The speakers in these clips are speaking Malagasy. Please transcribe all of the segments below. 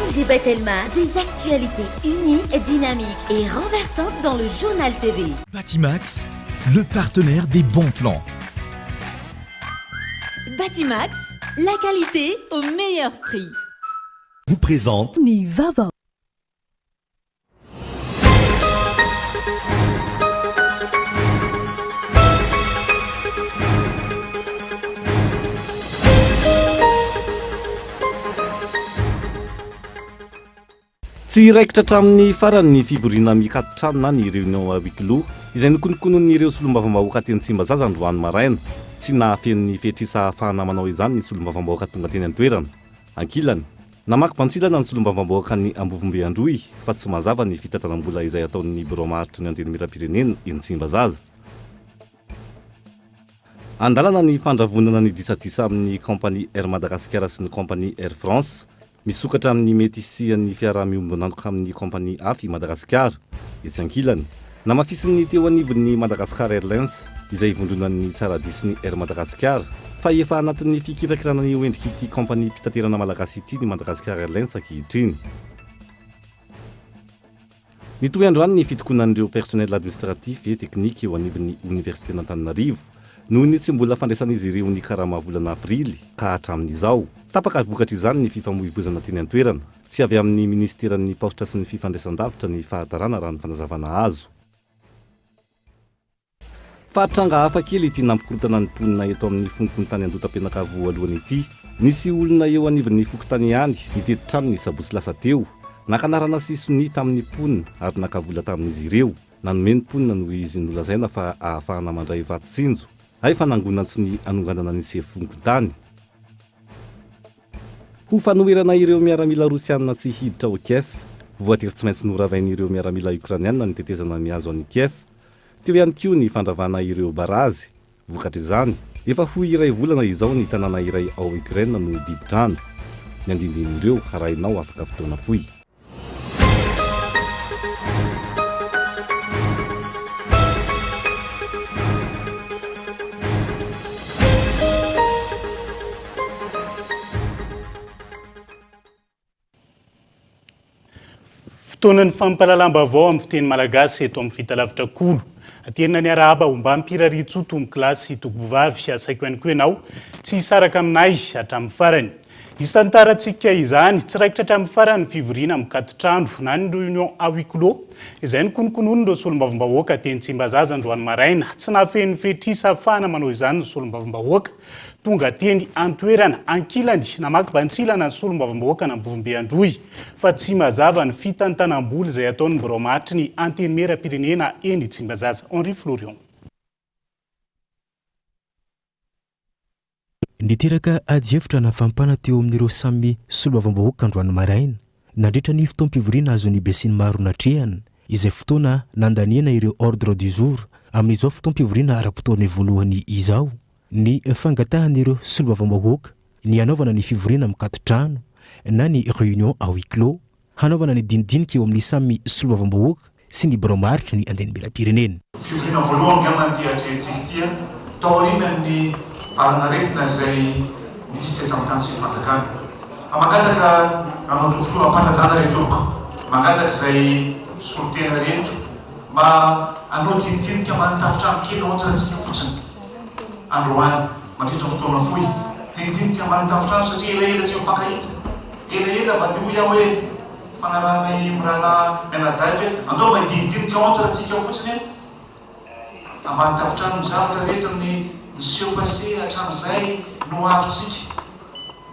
NGB Telma, des actualités uniques, dynamiques et renversantes dans le journal TV. Batimax, le partenaire des bons plans. Batimax, la qualité au meilleur prix. Vous présente Nivava. Tsy raikitra hatramin'ny faran'ny fivoriana mikatotrano na ny réunion huis clos izay nokononkonon'ireo solombavambahoaka teny Tsimbazaza androany maraina tsy nahafen'ny fetrisa ahafahana manao izany ny solombavambahoaka tonga teny an-toerana. Ankilany namaky bantsilana ny solombavambahoaka ny Ambovombe Androy fa tsy mazava ny fitantanam-bola izay ataon'ny bureau maritry ny anteny miram-pirenena eny Tsimbazaza. Andalana ny fandravonana ny disadisa amin'ny compagnie Air Madagascar sy ny compagnie Air France misokatra amin'ny mety hisian'ny fiaraha-miombonantoka amin'ny compagnie hafa i Madagascar. Etsy ankilany namafisin'ny teo anivon'ny Madagascar Airlines izay ivondronan'ny tsaradisy ny Air Madagascar fa efa anatin'ny fikirakirana ny endriky ity compagnie mpitaterana malagasy ity ny Madagascar Airlines ankehitriny. Nitoy androany ny fitokonan'ireo personnel administratif et technique eo anivon'ny université n'Antananarivo noho ny tsy mbola fandraisan'izy ireo ny karama volana aprily ka hatramin'izao. Tapaka vokatra izany ny fifamoivoizana teny an-toerana tsy avy amin'ny ministeran'ny paostra sy ny fifandraisan-davitra ny fahatarana raha ny fanazavana azo. Fahatranga hafa kely ity nampikorotana ny mponina eto amin'ny fonkony tany Andotam-Penakavo alohany ity. Nisy olona eo anivon'ny fokontany ihany nitety-trano ny sabosy lasa teo nakanarana sisony tamin'ny mponina ary nakavola tamin'izy ireo. Nanome ny mponina noho izy nolazaina fa ahafahana mandray vatsitsinjo ay fanangonantsy ny anonganana ny sefonkon-tany. Ho fanoherana ireo miaramila rosianina tsy hiditra ao Kiev, voatery tsy maintsy noravain'ireo miaramila ukrainiana ny tetezana miazo an'i Kiev. Teo ihany koa ny fandravana ireo barazy. Vokatra izany, efa ho iray volana izao ny tanàna iray ao Ukraine no dibo-drano. Ny andindin'ireo arahinao afaka fotoana fohy. Fotoanan'ny fampalalam-baovao amin'ny fiteny malagasy eto amin'ny fitalavitra kolo. Aterina ny arahaba mba ampiraritso tombo-kilasy tombovavy asaiko ihany koa ianao tsy hisaraka aminay hatramin'ny farany. Isan'ny tarantsika izany tsy raikitra hatramin'ny farany fivoriana mikatotrano na ny réunion huis clos izay nokonokonon'ireo solombavambahoaka teny Tsimbazaza androany maraina tsy nahafehin'ny fetrisa ahafahana manao izany ny solombavambahoaka tonga teny an-toerana. Ankilany namaky bantsilana ny solombavambahoaka ny Ambovombe Androy fa tsy mazava ny fitantanam-bola izay ataon'ny bureau maritry ny anteny miram-pirenena eny Tsimbazaza. Henri Florion. Niteraka adievitra na fampana teo amin'ireo samy solombavambahoaka androany maraina nandritra ny fotoam-pivoriana azon'ny besiny maro natrehana izay fotoana nandaniana ireo ordre du jour amin'izao fotoam-pivoriana ara-potoany voalohany izao. Ny fangatahan'ireo solombavambahoaka ny hanaovana ny fivoriana mikatotrano na ny réunion huis clos hanaovana ny dinidinika eo amin'ny samy solombavambahoaka sy ny bureau maritry ny anteny miram-pirenena. Fivoriana voalohany gamanty atrehantsika taorianany aranaretina izay nisy teto amin'ny tany sy ny fanjakana. Mangataka nanao tofolo ampanajana retoko mangataka izay solotena reto mba anao dinidinika manotafitra kely ohatratsika fotsiny androany mandritra fotoana fohy dinidinika manotafitra satria elaela tsy mifankahita elaela mba ndio iaho hoe fanarahana mirana mianadaika andao mba dinidinika ohatratsika fotsiny manotafitra ny zavatra reto ny Monsieur Passé hatramin'izay no avontsika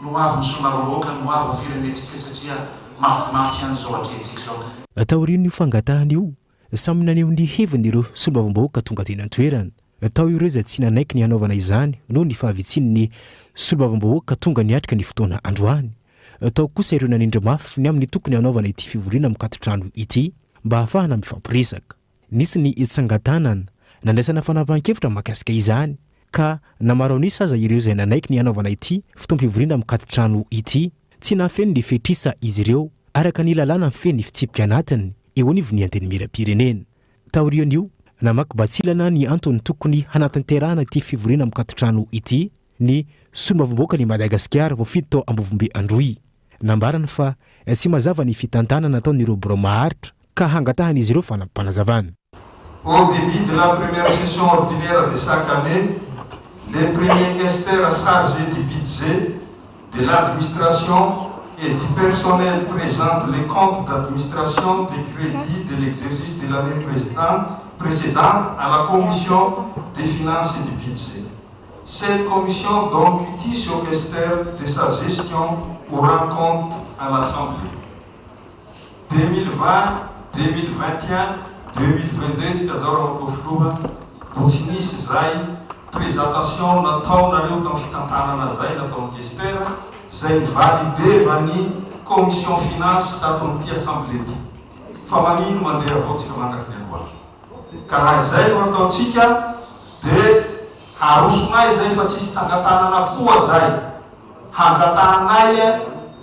no avy ny solombavambahoaka no avy firenetsika satria mafimafy an'izao atrehantsika izao. Taorian'io fangatahana io samy naneho ny hevin'ireo solombavambahoaka tonga teny an-toerana. Tao ireo izay tsy nanaiky ny hanaovana izany noho ny fahavitsin'ny solombavambahoaka tonga niatrika ny fotoana androany. Tao kosa ireo nanindry mafy ny amin'ny tokony hanaovana ity fivoriana mikatotrano ity mba ahafahana mifampiresaka. Nisy ny itsangatanana nandraisana fanapahan-kevitra mahakasika izany ka namaro nisy aza ireo izay nanaiky ny hanaovana ity fotoam-pivoriana mikatotrano ity tsy nahafeno ny fetrisa izy ireo araka ny lalàna mifeny ny fitsipika anatiny eo anivony ny anteny miram-pirenena. Taorian'io namaky batsilana ny antony tokony hanatanterahana ity fivoriana mikatotrano ity ny solombavambahoaka ny Madagascar voafidy tao Ambovombe Androy. nambarany fa tsy mazava ny fitantanana nataon'ireo biro maharitra ka hangatahana izy ireo fanampanazavana. Au début de la première session ordinaire de chaque année, les premiers questeurs chargés du budget, de l'administration et du personnel présentent les comptes d'administration des crédits de l'exercice de l'année précédente à la commission des finances et du budget. Cette commission donc utilise au questeur de sa gestion ou rend compte à l'Assemblée. 2020, 2021, 2022 izy kazao raha ko tsy nisy zay présentation nataonareo tamin'ny fitantanana zay nataon'ny questeur zay validevany commission finance taton'ity assemblée ty fa manino mandeha avao tsika mangaky ny aloha karaha zay no ataontsika de harosonay zay fa tsisy sangatanana koa zay hangatananay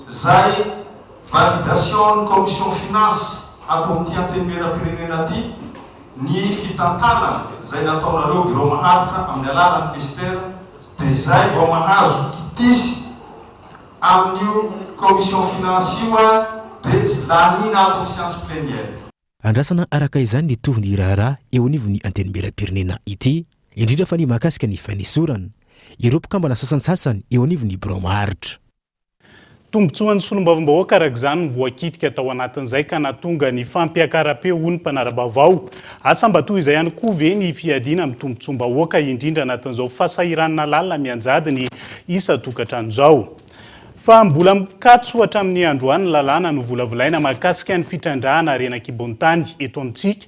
zay validation commission finance aton'ity antenimera-pirenena ty ny fitantanana zay nataonareo biro maharitra amin'ny alalan'ny questeur de zay vao mahazo kitisy amin'io commission finance io de lanina ato science plénière. Andrasana araka izany ny toviny raharaha eo anivony antenimera-pirenena ity indrindra fa ny mahakasika ny fanesorana ireo mpikambana sasansasany eo anivony biro maharitra. Tombotsoan'ny solombavambahoaka araka izany ny voakitika tao anatin'izay ka natonga ny fampiakaram-peo ny mpanara-bavao. Asa mba toy izay ihany koa ve ny fiadiana amin'ny tombotsom-bahoaka indrindra anatin'izao fahasahiranana lalina mianjady ny isa tokantrano izao. Fa mbola mikatso hatramin'ny androany ny lalàna no volavolaina mahakasika ny fitrandrahana Renakibonitany eto amintsika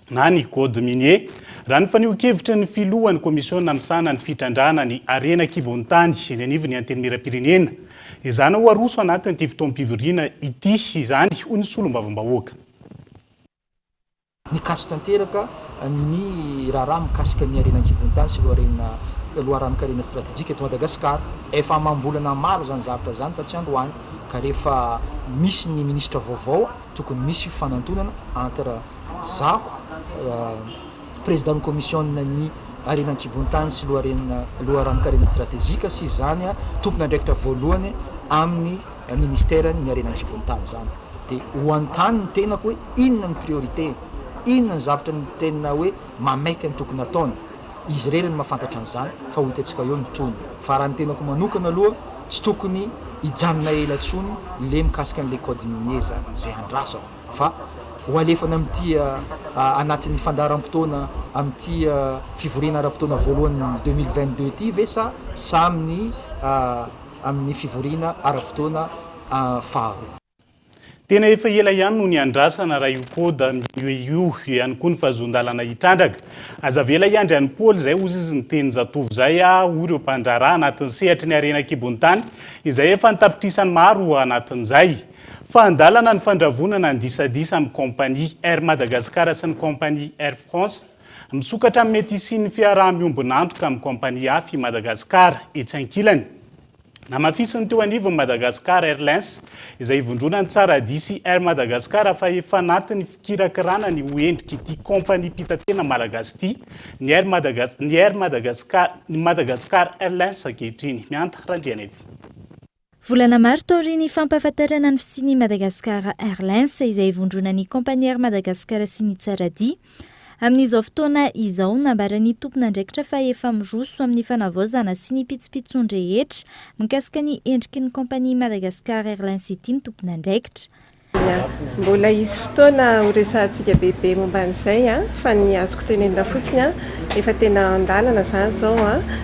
na ny code minier. Raha ny faneho-kevitra ny filohan'ny komisiona misana ny fitrandrahana ny Renakibonitany eny anivon'ny antenimera-pirenena. Izany ho aroso anatin'ity fotoam-pivoriana ity izany hoy ny solombavambahoaka. Nikaso tanteraka ny raharaha mikasika ny Renakibonitany sy loharan-karena stratégique eto Madagasikara efa mambolana maro zany zavatra zany fa tsy androany ka rehefa misy ny ministra vaovao tokony misy fifanantonana entre zako président commission ny Renakibonitany sy loharan-karena stratégique sy zany tompona andraikitra voalohany amin'ny ministère ny Renakibonitany zany de ho antany ny tenako hoe inona ny priorité inona ny zavatra ny tena hoe mamaiky ny tokony ataony izy reriny mahafantatra an'izany fa ho hitantsika eo ny tony fa raha ny tenako manokana aloha tsy tokony hijanona ela tsony le mikasika an'le code minier zany zay andrasako fa ho alefana amin'ity anatin'ny fandaharam-potoana amin'ity fivoriana ara-potoana voalohany 2022 ty ve sa amin'ny fivoriana ara-potoana faharoa. Tena efa ela ihany no ny andrasana raha io koda io ihany koa ny fahazon-dalana hitrandraka. Aza vela iandry any Paul zay ozy izy ny teny zatovo zay hoy ireo mpandraraha anatin'ny sehatra ny Renakibonitany izay efa nitapitrisany maro anatin'izay. Fa andalana ny fandravonana ny disadisa amin'ny kompania Air Madagascar sy ny kompania Air France misokatra amin'ny mety isian'ny fiaraha-miombonantoka amin'ny kompania hafa i Madagascar etsy ankilany. Namafisiny teo anivon'ny Madagascar Airlines izay ivondronany tsara disy Air Madagascar fa efa anatin'ny fikirakirana ny hoendriky ity kompania pitatena malagasy ity ny Madagascar Airlines ankehitriny mianta randrianevy. Volana maro taoriny fampahafantarana ny fisian'ny Madagascar Airlines izay ivondronany kompania Air Madagascar sy ny tsarady. Amin'izao fotoana izao nambarany tompona andraikitra fa efa miroso amin'ny fanavaozana sy ny pitsopitson rehetra mikasika ny endriky ny kompania Madagascar Airlines ity ny tompona andraikitra. Mbola izy fotoana horesantsika bebe momba an'izay fa ny azoko tenenina fotsiny efa tena andalana zany zao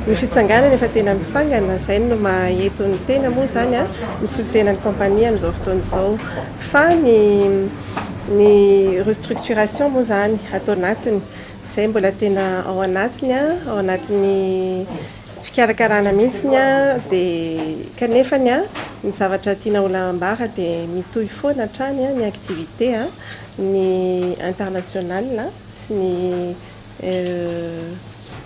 ny fitsanganana efa tena mitsangana zay no maheto ny tena moa zany misy tenany kompania amin'izao fotoana izao fa ny restructuration moa zany atao anatiny zay mbola tena ao anatin'ny fikarakarana mihitsiny de kanefany ny zavatra tiana olambara de mitohy foana hatrany ny activité ny international sy ny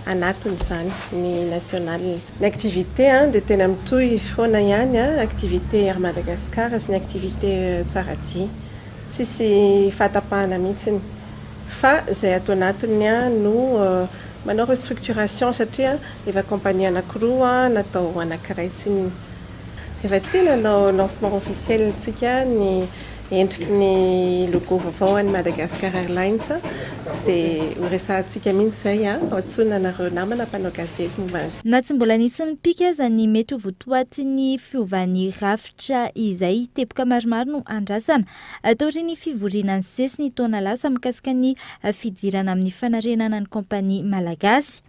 anatiny zany ny national ny activité de tena mitohy foana ihany activité Air Madagascar sy ny activité tsarady tsisy fahatapahana mihitsiny fa zay atao anatiny no manao restructuration satria efa kompania anankiroa natao anankiray tsiny Efa tena nao lancement officiel tsika ny endriky ny logo vaovao any Madagascar Airlines dia horesahantsika mihitsy zay atsoina nareo namana mpanao gazety momba azy. Na tsy mbola nisy mipika aza ny mety ho votoatin'ny fiovan'ny rafitra izay teboka maromaro no andrasana taorian'ny fivoriana ny sesy ny taona lasa mikasika ny fidirana amin'ny fanarenana ny kompania malagasy.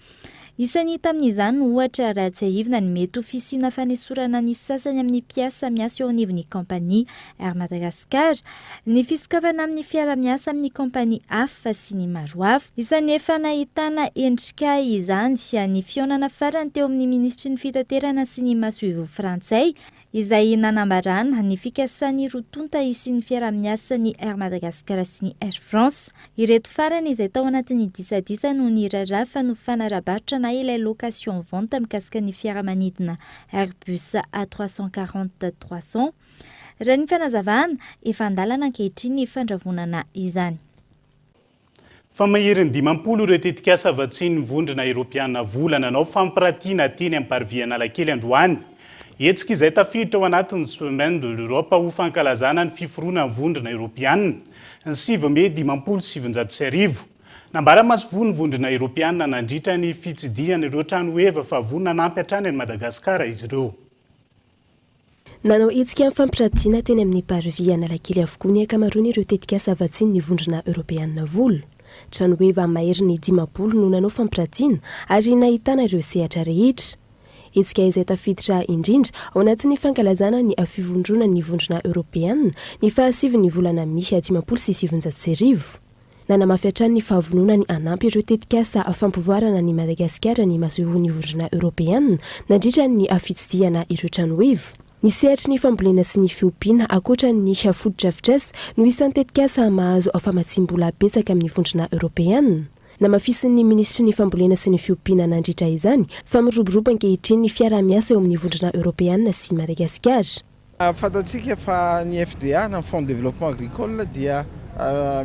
Isany tamin'izany no ohatra raha tsy ahivina ny mety ofisina fanesorana ny sasany amin'ny mpiasa miasa eo anivon'ny kompania Air Madagascar, ny fisokafana amin'ny fiara-miasa amin'ny kompania hafa sy ny maro hafa. Isany efa nahitana endrika izany ny fionana farany teo amin'ny ministry ny fitaterana sy ny masoevo frantsay izay nanambarana ny fikasan'ny rotonta sy ny fiara-miasa ny Air Madagascar sy ny Air France. Ireto farany izay tao anatin'ny disadisa no nirarah fa no fanarabaritra na ilay location vente mikasika ny fiaramanidina Airbus A340-300. Raha ny fanazavana efa andalana ankehitriny ny fandravonana izany. Fa mahery ny 50 ireo tetikasa vatsiny vondrona Eropeana volana anao fampiratiana teny amin'ny Parvianalakely androany. Hetsika izay tafiditra ao anatin'ny Semaine de l'Europe ho fankalazana ny fiforoana ny vondrona Eropeana ny 7 Mey 1790. Nambara masovony vondrona Eropeana nandritra ny fitsidihana ireo trano eva fa vonina nampy hatrany any Madagasikara izy ireo. Nanao hetsika amin'ny fampiratiana teny amin'ny Parvianalakely avokoa ny ankamaroany ireo tetikasa vatsiny ny vondrona Eropeana vola. Trano eva mahery ny 50 no nanao fampiratiana ary nahitana ireo sehatra rehetra. Hetsika izay tafiditra indrindra ao anatin'ny fankalazana ny fivondrona ny vondrona Eropeana ny 7 volana May 1790. Nanamafy hatrany ny fahavonona ny anampy ireo tetikasa fampivoarana ny Madagasikara ny masoevon'ny vondrona Eropeana nandritra ny fitsidihana ireo trano eva. Ny sehatry ny fambolena sy ny fiompiana akoatra ny fotodrafitrasa no isan'ny tetikasa mahazo famatsim-bola betsaka amin'ny vondrona Eropeana. Namafisin'ny ministry ny fambolena sy ny fiompiana nandritra izany fa miroboroba ankehitriny ny fiara-miasa eo amin'ny vondrona Eropeana sy Madagasikara. Fantatsika fa ny FDA na Fonds de Développement Agricole dia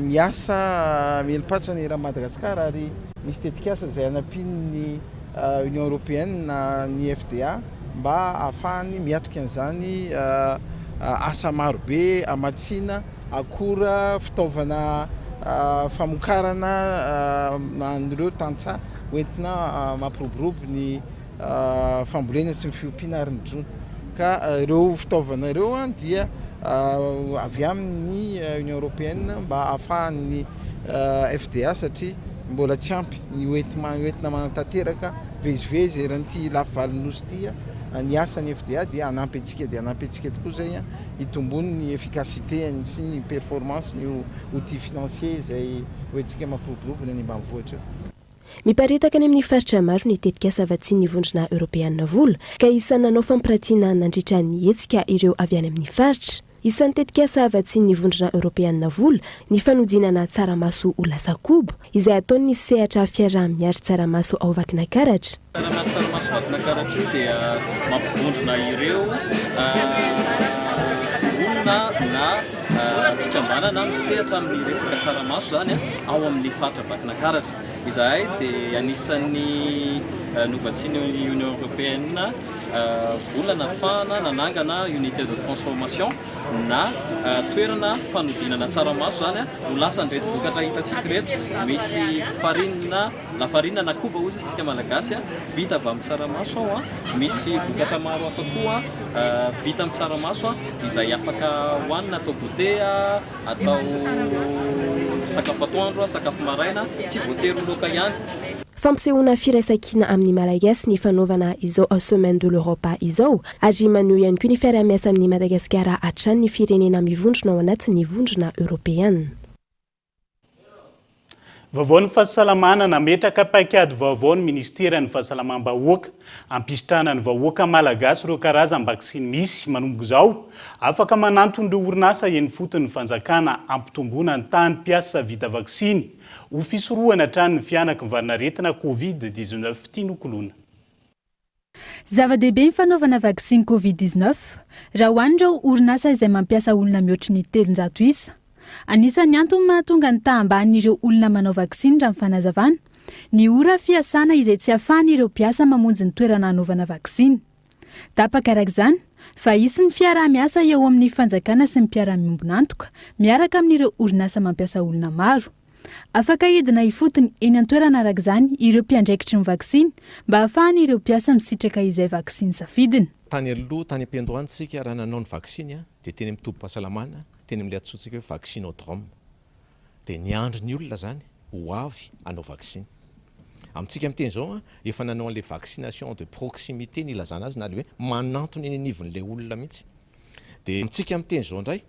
miasa mielipatrany raha Madagasikara ary misy tetikasa izay anampin'ny Union Européenne na ny FDA mba ahafahany miatrika an'izany asa marobe amatsiana akora fitaovana famokarana an'ireo tantsaha hoentina mampiroborobo ny fambolena sy ny fiompiana ary ny jona. Ka ireo fitaovana ireo dia avy amin'ny Union Européenne mba ahafahan'ny FDA satria mbola tsy ampy ny hoentina manantanteraka vezivezy eran'ity lafivalonynosy ity ny asan'ny FDA dia anampy antsika tokoa zay hitombony ny efficacité sy ny performance ny outil financier izay hoentsika mampiroborobo ny ambanivohitra. Miparitaka any amin'ny faritra maro ny tetikasa vatsiny ny vondrona Eropeana vola ka isan'ny nanao fampiratiana nandritra ny hetsika ireo avy any amin'ny faritra. Isan'ny tetikasa vatsiny ny vondrona Eropeana vola ny fanodinana tsaramaso ho lasa kobo izay ataon'ny sehatra fiaraha-miary tsaramaso ao vakina karatra. Tsaramaso vakina karatra io dia mampivondrona ireo olona na fikambanana misehatra amin'ny resaka tsaramaso zany ao amin'ny faritra vakina karatra. Izahay dia anisan'ny novatsiany Union Européenne volana fana nanangana unité de transformation na toerana fanodinana tsaramaso zany ho lasa an'ireto vokatra hitantsika reto. Misy lafarinina na koba ozy isika malagasy vita avy amin'ny tsaramaso ao misy vokatra maro hafa koa vita amin'ny tsaramaso izay afaka hohanina atao goûter atao sakafo atoandro sakafo maraina tsy voatery loka ihany. Fampisehoana firaisan-kina amin'ny malagasy ny fanaovana izao Semaine de l'Europe izao ary maneho ihany koa ny fiara-miasa amin'ny Madagasikara hatrany ny firenena mivondrona ao anatin'ny vondrona Eropeana. Vaovao ny fahasalamana nametraka paikady vaovao ny Ministeran'ny Fahasalamam-bahoaka hampisitrana ny vahoaka malagasy ireo karazam-bakisiny misy manomboka izao afaka manantony ireo orinasa eny fotony fanjakana ampitomboana ny tany mpiasa vita vakisiny ho fisorohana hatrany ny fianaka ny varinaretina Covid-19 tianokoloana. Zava-dehibe ny fanaovana vakisiny Covid-19 raha hoan'ireo orinasa izay mampiasa olona mihoatra ny 300 isa. Anisan'ny antony mahatonga ny tahamban'ireo olona manao vakisiny raha ny fanazavana ny ora fiasana izay tsy ahafahan'ireo mpiasa mamonjy ny toerana hanaovana vakisiny. Tapaka araka izany fa isy ny fiarah-miasa eo amin'ny fanjakana sy ny mpiara-miombonantoka miaraka amin'ireo orinasa mampiasa olona maro. Afaka edina ifotony eny an-toerana araka izany ireo mpiandraikitry ny vaksiny mba ahafahany ireo mpiasa misitraka izay vaksiny safidiny. Tany aloha tany ampiandohantsika raha nanao ny vaksiny dia teny mitombo-pahasalamana, teny amin'ilay antsointsika hoe vaccinodrome. Dia niandry ny olona zany ho avy hanao vaksiny. Amintsika amin'teny izao efa nanao an'ilay vaccination de proximité ny ilazana azy na le hoe manantony eny anivon'ilay olona mihitsy. Dia amintsika amin'teny izao indray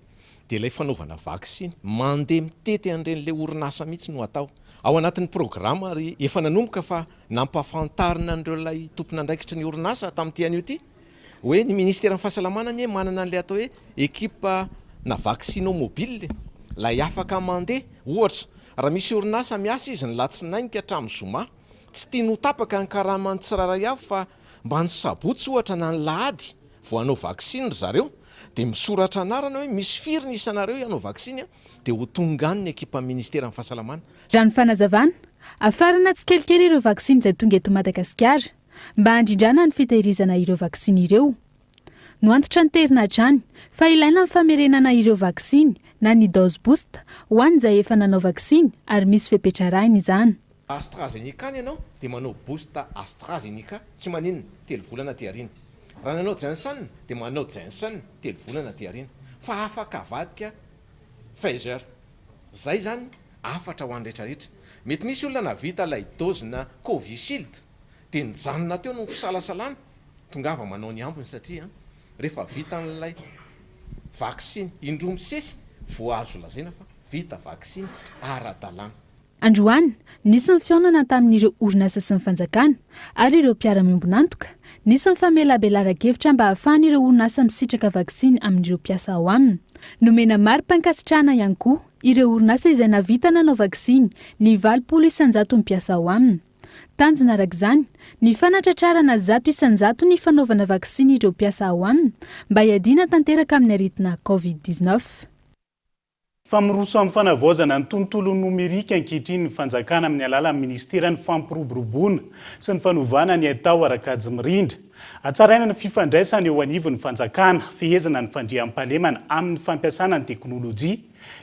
dia ilay fanaovana vaksiny mandeha mitety an'ireny orinasa mihitsy no atao. Ao anatin'ny programma ary efa nanomboka fa nampafantarina an'ireo ilay tompon'andraikitry ny orinasa tamin'ity anio ity hoe ny ministera ny fahasalamana ny manana an'ilay atao hoe ekipa na vaccinomobile lay afaka mandeha ohatra raha misy orinasa miasa izy ny latsinainy ka hatramin'ny zoma tsy tiany ho tapaka ny karamany tsiraray avy fa mba ny sabotsy ohatra na ny lahady vo hanao vaksiny ry zareo dia misoratra anarana hoe misy firy ny isanareo hanao vaksiny dia ho tongany ny ekipa ministera ny fahasalamana. Raha ny fanazavana afarana tsy kelikely ireo vaksiny izay tonga eto Madagasikara mba handrindrana ny fitehirizana ireo vaksiny ireo. No antitra ny terina-drany fa ilaina ny famerenana ireo vaksiny na ny dose boost ho an'izay efa nanao vaksiny ary misy fepetrarahiny izany. AstraZeneca ny ianao dia manao boost AstraZeneca tsy maninona 3 volana ty aoriana. Raha nanao Johnson dia manao Johnson 3 volana ty aoriana. Fa afaka avadika Pfizer. Zay zany afatra ho an'ny rehetrarehetra. Mety misy olona navita ilay dose na Covishield dia nijanona teo no fisalasalana tongava manao ny ambiny satria rehefa vita n'ilay vaksiny indroa misesy vo azo lazaina fa vita vaksiny ara-dalàna. Androany nisy ny fionana tamin'ireo orinasa sy ny fanjakana ary ireo mpiara-miombonantoka nisy ny famelabelara-kevitra mba ahafahan'ireo orinasa misitraka vaksiny amin'ireo mpiasa ao aminy. Nomena mari-pankasitrahana ihany koa ireo orinasa izay navita nanao vaksiny ny 800 mpiasa ao aminy. Tanjona arak'izany ny fanatratrarana 100% ny fanaovana vaksiny ireo mpiasa ao aminy mba hiadiana tanteraka amin'ny aritina COVID-19. Famiroso amin'ny fanavaozana ny tontolo nomerika ankehitriny ny fanjakana amin'ny alalan'ny ministera ny fampiroboroboana sy ny fanovana ny atao arakajy mirindra. Hatsaraina ny fifandraisana eo anivon'ny fanjakana, fehezana ny fandriam-pahalemana amin'ny fampiasana ny teknôlôjia.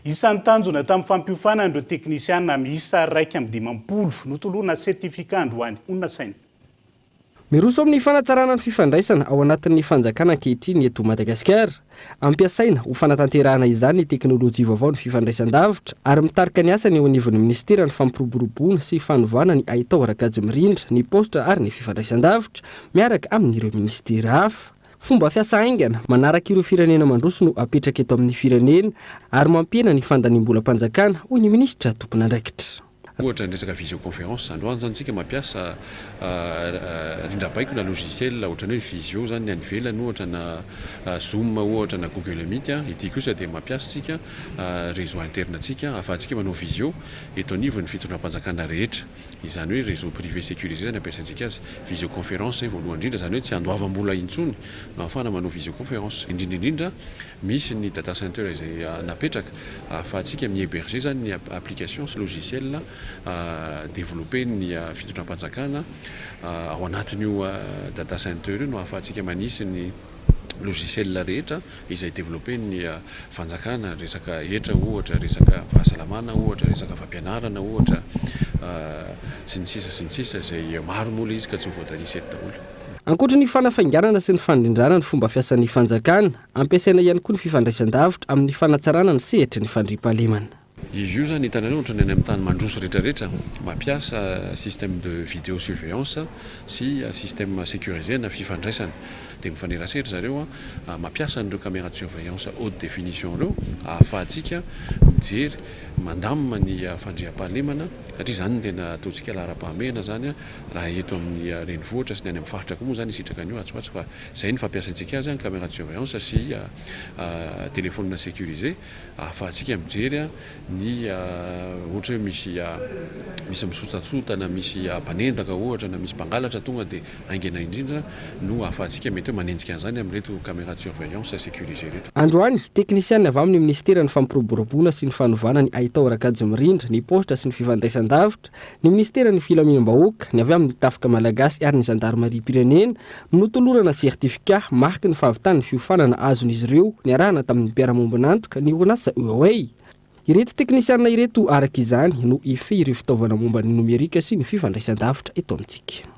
Isan'ny tanjona tamin'ny fampiofana ireo teknisianina miisa 150 notoloana sertifika androany Onasaina. Miroso amin'ny fanatsarana ny fifandraisana ao anatin'ny fanjakana ankehitriny eto Madagasikara. Ampiasaina ho fanatanterahana izany ny teknôlôjia vaovao ny fifandraisan-davitra ary mitarika ny asany eo anivon'ny ministera ny fampiroboroboana sy fanovana ny aitao arakajy mirindra ny postra ary ny fifandraisan-davitra miaraka amin'ireo ministera hafa. Fomba fiasa aingana manaraka ireo firenena mandroso no apetraka eto amin'ny firenena ary mampiena ny fandanim-bolam-panjakana hoy ny ministra tompon'andraikitra. Ohatra ny resaka visioconférence androany zany tsika mampiasa rindrabaiko na logiciel ohatra ny hoe visio zany ny anivelany ohatra na Zoom ohatra na Google Meet ity kosa dia mampiasa tsika réseau interne tsika ahafahantsika manao visio eto anivon'ny fitondram-panjakana rehetra. Izany hoe réseau privé sécurisé zany ampiasaintsika azy. Visioconférence zay voalohany indrindra zany hoe tsy andoavam-bola intsony no ahafahana manao visioconférence. Indrindrindrindra misy ny data center izay napetraka ahafahantsika mihéberger zany ny application sy logiciel développer ny fitondram-panjakana ao anatin'io data center io no ahafahantsika manisy ny logiciel rehetra izay développer ny fanjakana resaka hetra ohatra resaka fahasalamana ohatra resaka fampianarana ohatra sy ny sisa izay maro mola izy ka tsy voatanisa eto daholo. Ankoatra ny fanafainganana sy ny fandrindrana ny fomba fiasan'ny fanjakana, ampiasaina ihany koa ny fifandraisan-davitra amin'ny fanatsarana ny sehatra ny fandriam-pahalemana. Izy io zany hitanareo ohatra ny any amin'ny tany mandroso rehetrarehetra mampiasa système de vidéosurveillance sy système sécurisé na fifandraisana. Dia mifanerasera zareo mampiasa an'ireo caméra de surveillance haute définition ireo ahafahantsika mijery mandamina ny fandriam-pahalemana satria zany no tena ataontsika lahara-pahamehana zany raha eto amin'ny renivohitra sy ny any amin'ny faritra koa moa zany isitraka an'io atsoatsy fa izay ny fampiasantsika azy caméra de surveillance sy téléphone sécurisé ahafahantsika mijery ny ohatra hoe misy misotatsota na misy mpanendaka ohatra na misy mpangalatra tonga dia aingana indrindra no ahafahantsika mety ohatra manenjika an'izany amin'reto caméra de surveillance sécurisé reto. Androany teknisiana avy amin'ny ministera ny fampiroboroboana sy ny fanovana ny ahitao rakajy mirindra ny postra sy ny fifandraisan-davitra, ny ministera ny filaminam-bahoaka, ny avy amin'ny tafika malagasy ary ny gendarmerie pirenena notolorana sertifika marky ny fahavitany ny fiofanana azon'izy ireo ny arahana tamin'ny mpiara-mombonantoka ny orinasa Huawei. Ireto teknisiana ireto araka izany no efe ireo fitaovana momba ny nomerika sy ny fifandraisan-davitra eto amintsika.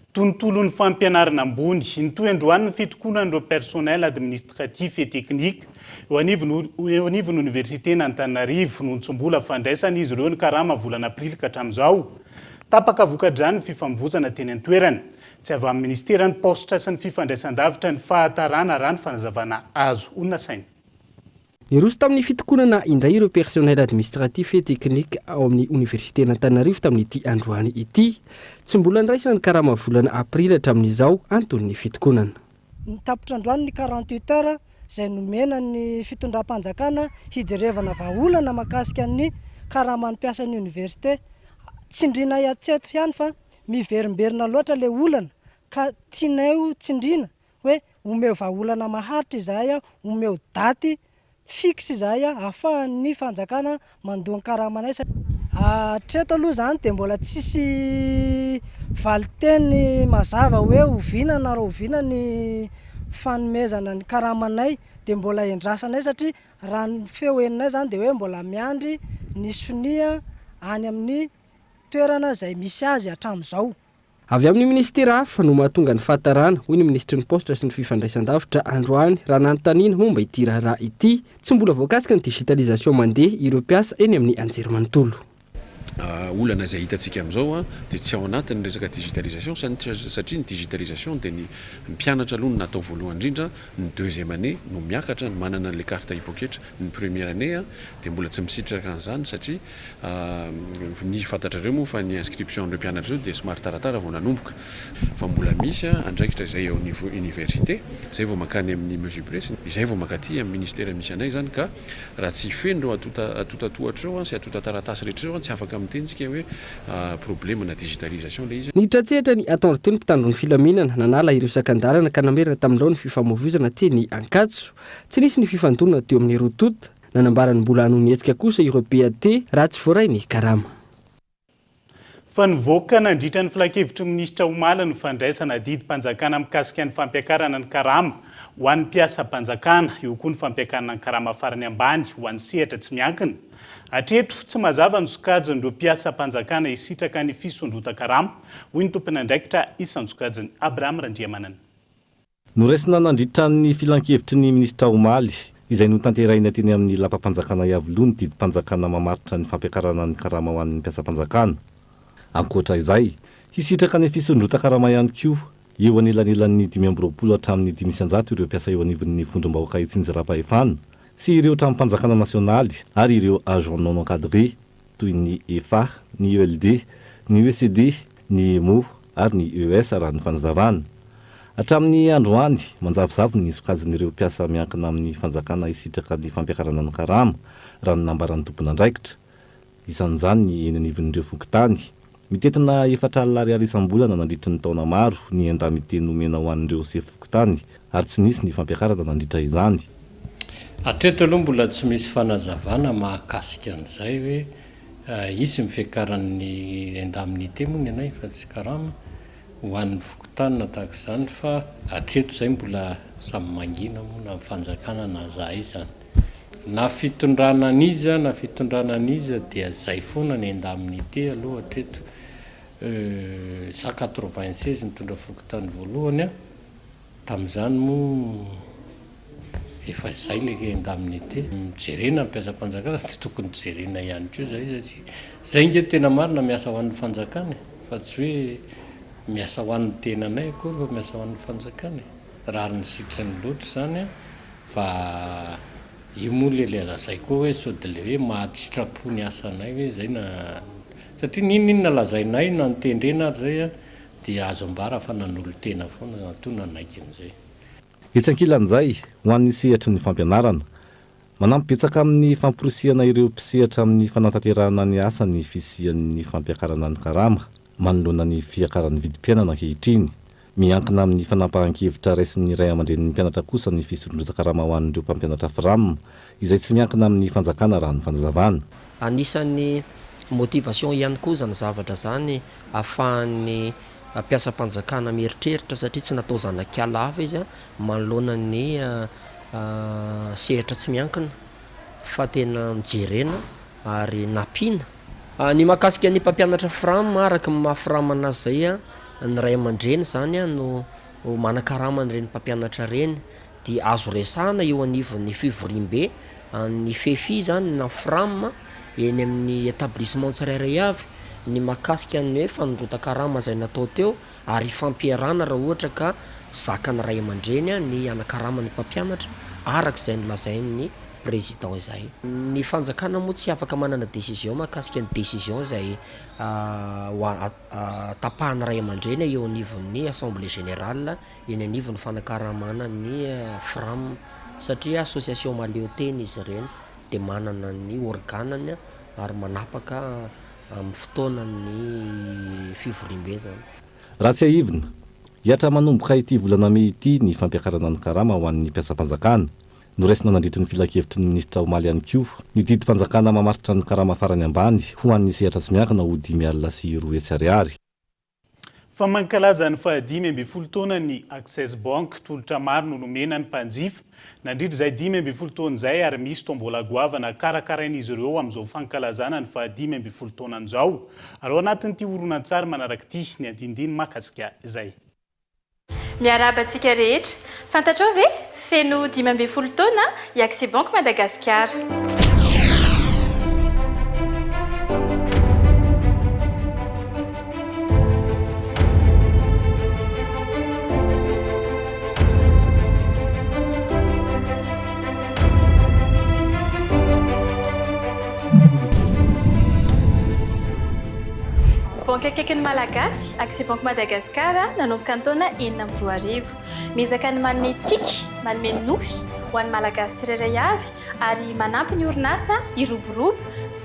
Tontolon'ny fampianarana ambony ny toendroan'ny fitokonan'ireo personnel administratif et technique eo anivon'ny université n'Antananarivo no nitsombola fandraisana izy ireo ny karama volana aprily ka hatramin'izao. Tapaka voka-drano ny fifamvozana teny an-toerana. Tsy avy amin'ny ministeran'ny postra sy ny fifandraisan-davitra ny fahatarana raha ny fanazavana azo olona saina. Niroso tamin'ny fitokonana indray ireo personnel administratif et technique ao amin'ny université n'Antananarivo tamin'ity androany ity. Tsy mbola niraisana ny karama volana aprily hatramin'izao anton'ny fitokonana. Tapitra androany ny 48 heures izay nomena ny fitondram-panjakana hijerevana vahaolana makasika ny karama ny mpiasan'ny université. Tsindrina ateto ihany fa miverimberina loatra le olana ka tianay tsindrina hoe omeo vahaolana maharitra izahay, omeo daty fixe izahay ahafahan'ny fanjakana mandoa karamanay. Hatreto aloha zany dia mbola tsisy valiteny mazava hoe oviana na oviana ny fanomezana ny karamanay dia mbola endrasanay satria raha ny feoenay zany dia hoe mbola miandry ny sonia any amin'ny toerana izay misy azy hatramin'izao. Avy amin'ny ministera hafa no mahatonga ny fahatarana hoy ny ministry ny postra sy ny fifandraisan-davitra androany raha nanontaniana momba ity raharaha ity tsy mbola voakasika ny digitalisation mandeha ireo mpiasa eny amin'ny anjerimanontolo. Olana izay hitantsika amin'izao dia tsy ao anatin'ny resaka digitalisation satria ny digitalisation dia ny mpianatra aloha no natao voalohany indrindra, ny deuxième année no miakatra ny manana an'ilay carte hypoketra, ny première année dia mbola tsy misitraka an'izany satria ny fantatrareo moa fa ny inscription an'ireo mpianatra ireo dia somary taratara vao nanomboka fa mbola misy andraikitra izay ao niveau université izay vao makany amin'ny mesure presse izay vao makaty amin'ny ministère misy anay zany ka raha tsy fenireo atotatohatra eo sy atotataratasy rehetra eo tsy afaka mitenjika hoe problème na digitalisation le izy. Nitratsehatra ny atondro teny mpitandro ny filaminana nanala ireo sakan-dalana ka namerina tamin'ireo ny fifamoivoizana teny Ankatso. Tsy nisy ny fifandonana teo amin'ny rotota nanambarany mbola hanonetsika kosa ireo PAT raha tsy voaray ny karama. Fa nivoaka nandritra ny filakevitry minisitra Omala ny fandraisana didim-panjakana mikasika ny fampiakarana ny karama ho an'ny mpiasa-panjakana, eo koa ny fampiakarana ny karama farany ambany ho an'ny sehatra tsy miankina. Hatreto tsy mazava ny sokajin'ireo mpiasa-panjakana hisitraka ny fisondrota-karama, hoy ny tompon'andraikitra isan-sokajiny Abraham Randriamanana. Noraisina nandritra ny filan-kevitry ny ministra Omaly izay notanteraina teny amin'ny lapam-panjakana Iavoloha ny didim-panjakana mamaritra ny fampiakarana ny karama ho an'ny mpiasa-panjakana. Ankoatra izay, hisitraka ny fisondrota-karama ihany koa eo anelanelan'ny 520 hatramin'ny 500 ireo mpiasa eo anivon'ny vondrom-bahoaka Itsinjy Rapahefana sy ireo tranom-panjakana nasionaly ary ireo agent non encadré toy ny EFA, ny ELD, ny ECD, ny EMO ary ny ES raha ny fanazavana. Hatramin'ny androany manjavozavo ny sokazin'ireo mpiasa miankina amin'ny fanjakana hisitraka ny fampiakarana ny karama raha ny nambaran'ny tompon'andraikitra. Isan'izany ny eny anivon'ireo fokontany. Mitetina 4 alina isam-bolana nandritra ny taona maro ny endamiteny nomena ho an'ireo sefokontany ary tsy nisy ny fampiakarana nandritra izany. Hatreto aloha mbola tsy misy fanazavana mahakasika an'izay hoe isy mifekaran'ny endamin'ity moa ny anay fa tsy karama ho an'ny fokontany na tahaka izany fa hatreto izay mbola samy mangina moa na fanjakana na zah izany. Na fitondrana an'iza dia zay foana ny endamin'ity aloha hatreto. Za 96 nitondra fokontany voalohany tamin'izany moa efa zay le endamin'ity. Mijerena mpiasa-panjakana tsy tokony jerena ihany koa zay satria zay nge tena marina miasa ho an'ny fanjakana fa tsy hoe miasa ho an'ny tenanay akory fa miasa ho an'ny fanjakana. Raha ny sitrany loatra zany fa io moa le lazay koa hoe sao de le hoe mahasitrapo ny asanay hoe zay na satria ninona lazainay na nitendrena ary zay dia azo ambara fa nanolo tena foana atona naiky an'izay. Etsankilan'izay ho an'ny sehatra ny fampianarana manampibetsaka amin'ny famporisiana ireo mpisehatra amin'ny fanatanterahana ny asa ny fisian'ny fampiakarana ny karama manoloana ny fiakaran'ny vidim-piainana ankehitriny. miankina amin'ny fanampahan-kevitra raisin'ny ray aman-drenin'ny mpianatra kosa ny fisondrotan-karama ho an'ireo mpampianatra FRAM izay tsy miankina amin'ny fanjakana raha ny fanazavana. Anisan'ny motivation ihany koa zany zavatra zany ahafahan'ny mpiasa-panjakana mieritreritra satria tsy natao zanak'ala hafa izy manoloana ny sehatra tsy miankina fa tena mijerena ary nampina ny mahakasika ny mpampianatra FRAM araka mahafiramana azy zay ny ray aman-dreny zany no manakaramana reny mpampianatra reny dia azo resahana eo anivon'ny fivorim-be ny fefi zany na FRAM eny amin'ny établissement tsirairay avy ny mahakasika ny hoe fanondrotan-karama zay natao teo ary fampiarana raha ohatra ka zakana ray aman-dreny ny anakaramany mpampianatra arak'izay nolazain'ny président izay. Ny fanjakana moa tsy afaka manana décision mahakasika ny décision zay tapahana ray aman-dreny eo anivon'ny assemblée générale eny anivon'ny fanakaramana ny FRAM satria association maleo teny izy ireny dia manana ny organany ary manapaka amin'ny fotoanany fivorim-be zany. Raha tsy aivina, hiatra manomboka ity volana May ity ny fampiakarana ny karama ho an'ny mpiasa-panjakana. Noraisina nandritry ny filakevitry ny ministra omaly ihany koa ny didim-panjakana mamaritra ny karama farany ambany ho an'ny sehatra tsy miankina ho 5,2 fa mankalaza ny 15 taona ny Access Bank tolotra maro no nomena ny mpanjifa nandritra izay 15 taona izay ary misy tombola goavana karakarain'izy ireo amin'izao fankalazana ny 15 taonan'izao ary ao anatin'ity horonan-tsary manaraka ity ny andindiny mahakasika izay. Miarahaba antsika rehetra, fantatrao ve feno 15 taona i Access Bank Madagasikara. Bank akaikin'ny Malagasy, Access Bank Madagasikara nanomboka ny taona 2014. Mizaka ny manome tsiky, manome nosy ho an'ny Malagasy tsirairay avy ary manampy ny orinasa iroborobo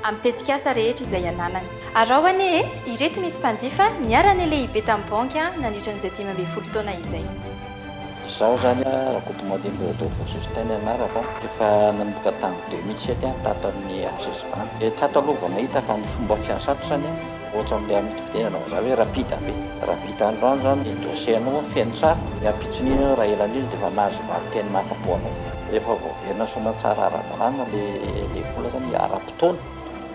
amin'ny tetikasa rehetra izay ananany. Arao anie ireto misy mpanjifa niarany lehibe tamin'ny banky nandritra n'izay 15 taona izay. Zaho zany rakoto modembeodo système anaraka efa nanomboka tamin'ny 2007 tato amin'ny Access Bank. Tato aloha vao nahita fa ny fomba fiasato zany ohatsa amin'ilay amin'ny fitenanao za hoe rapide be raha vita androany zany ny dossier anao feno tsara miampitsonina raha elan'iny dia efa nahazo variteny mafapoanao rehefa vao verina soma tsara ara-dalàna le vola zany ara-potoana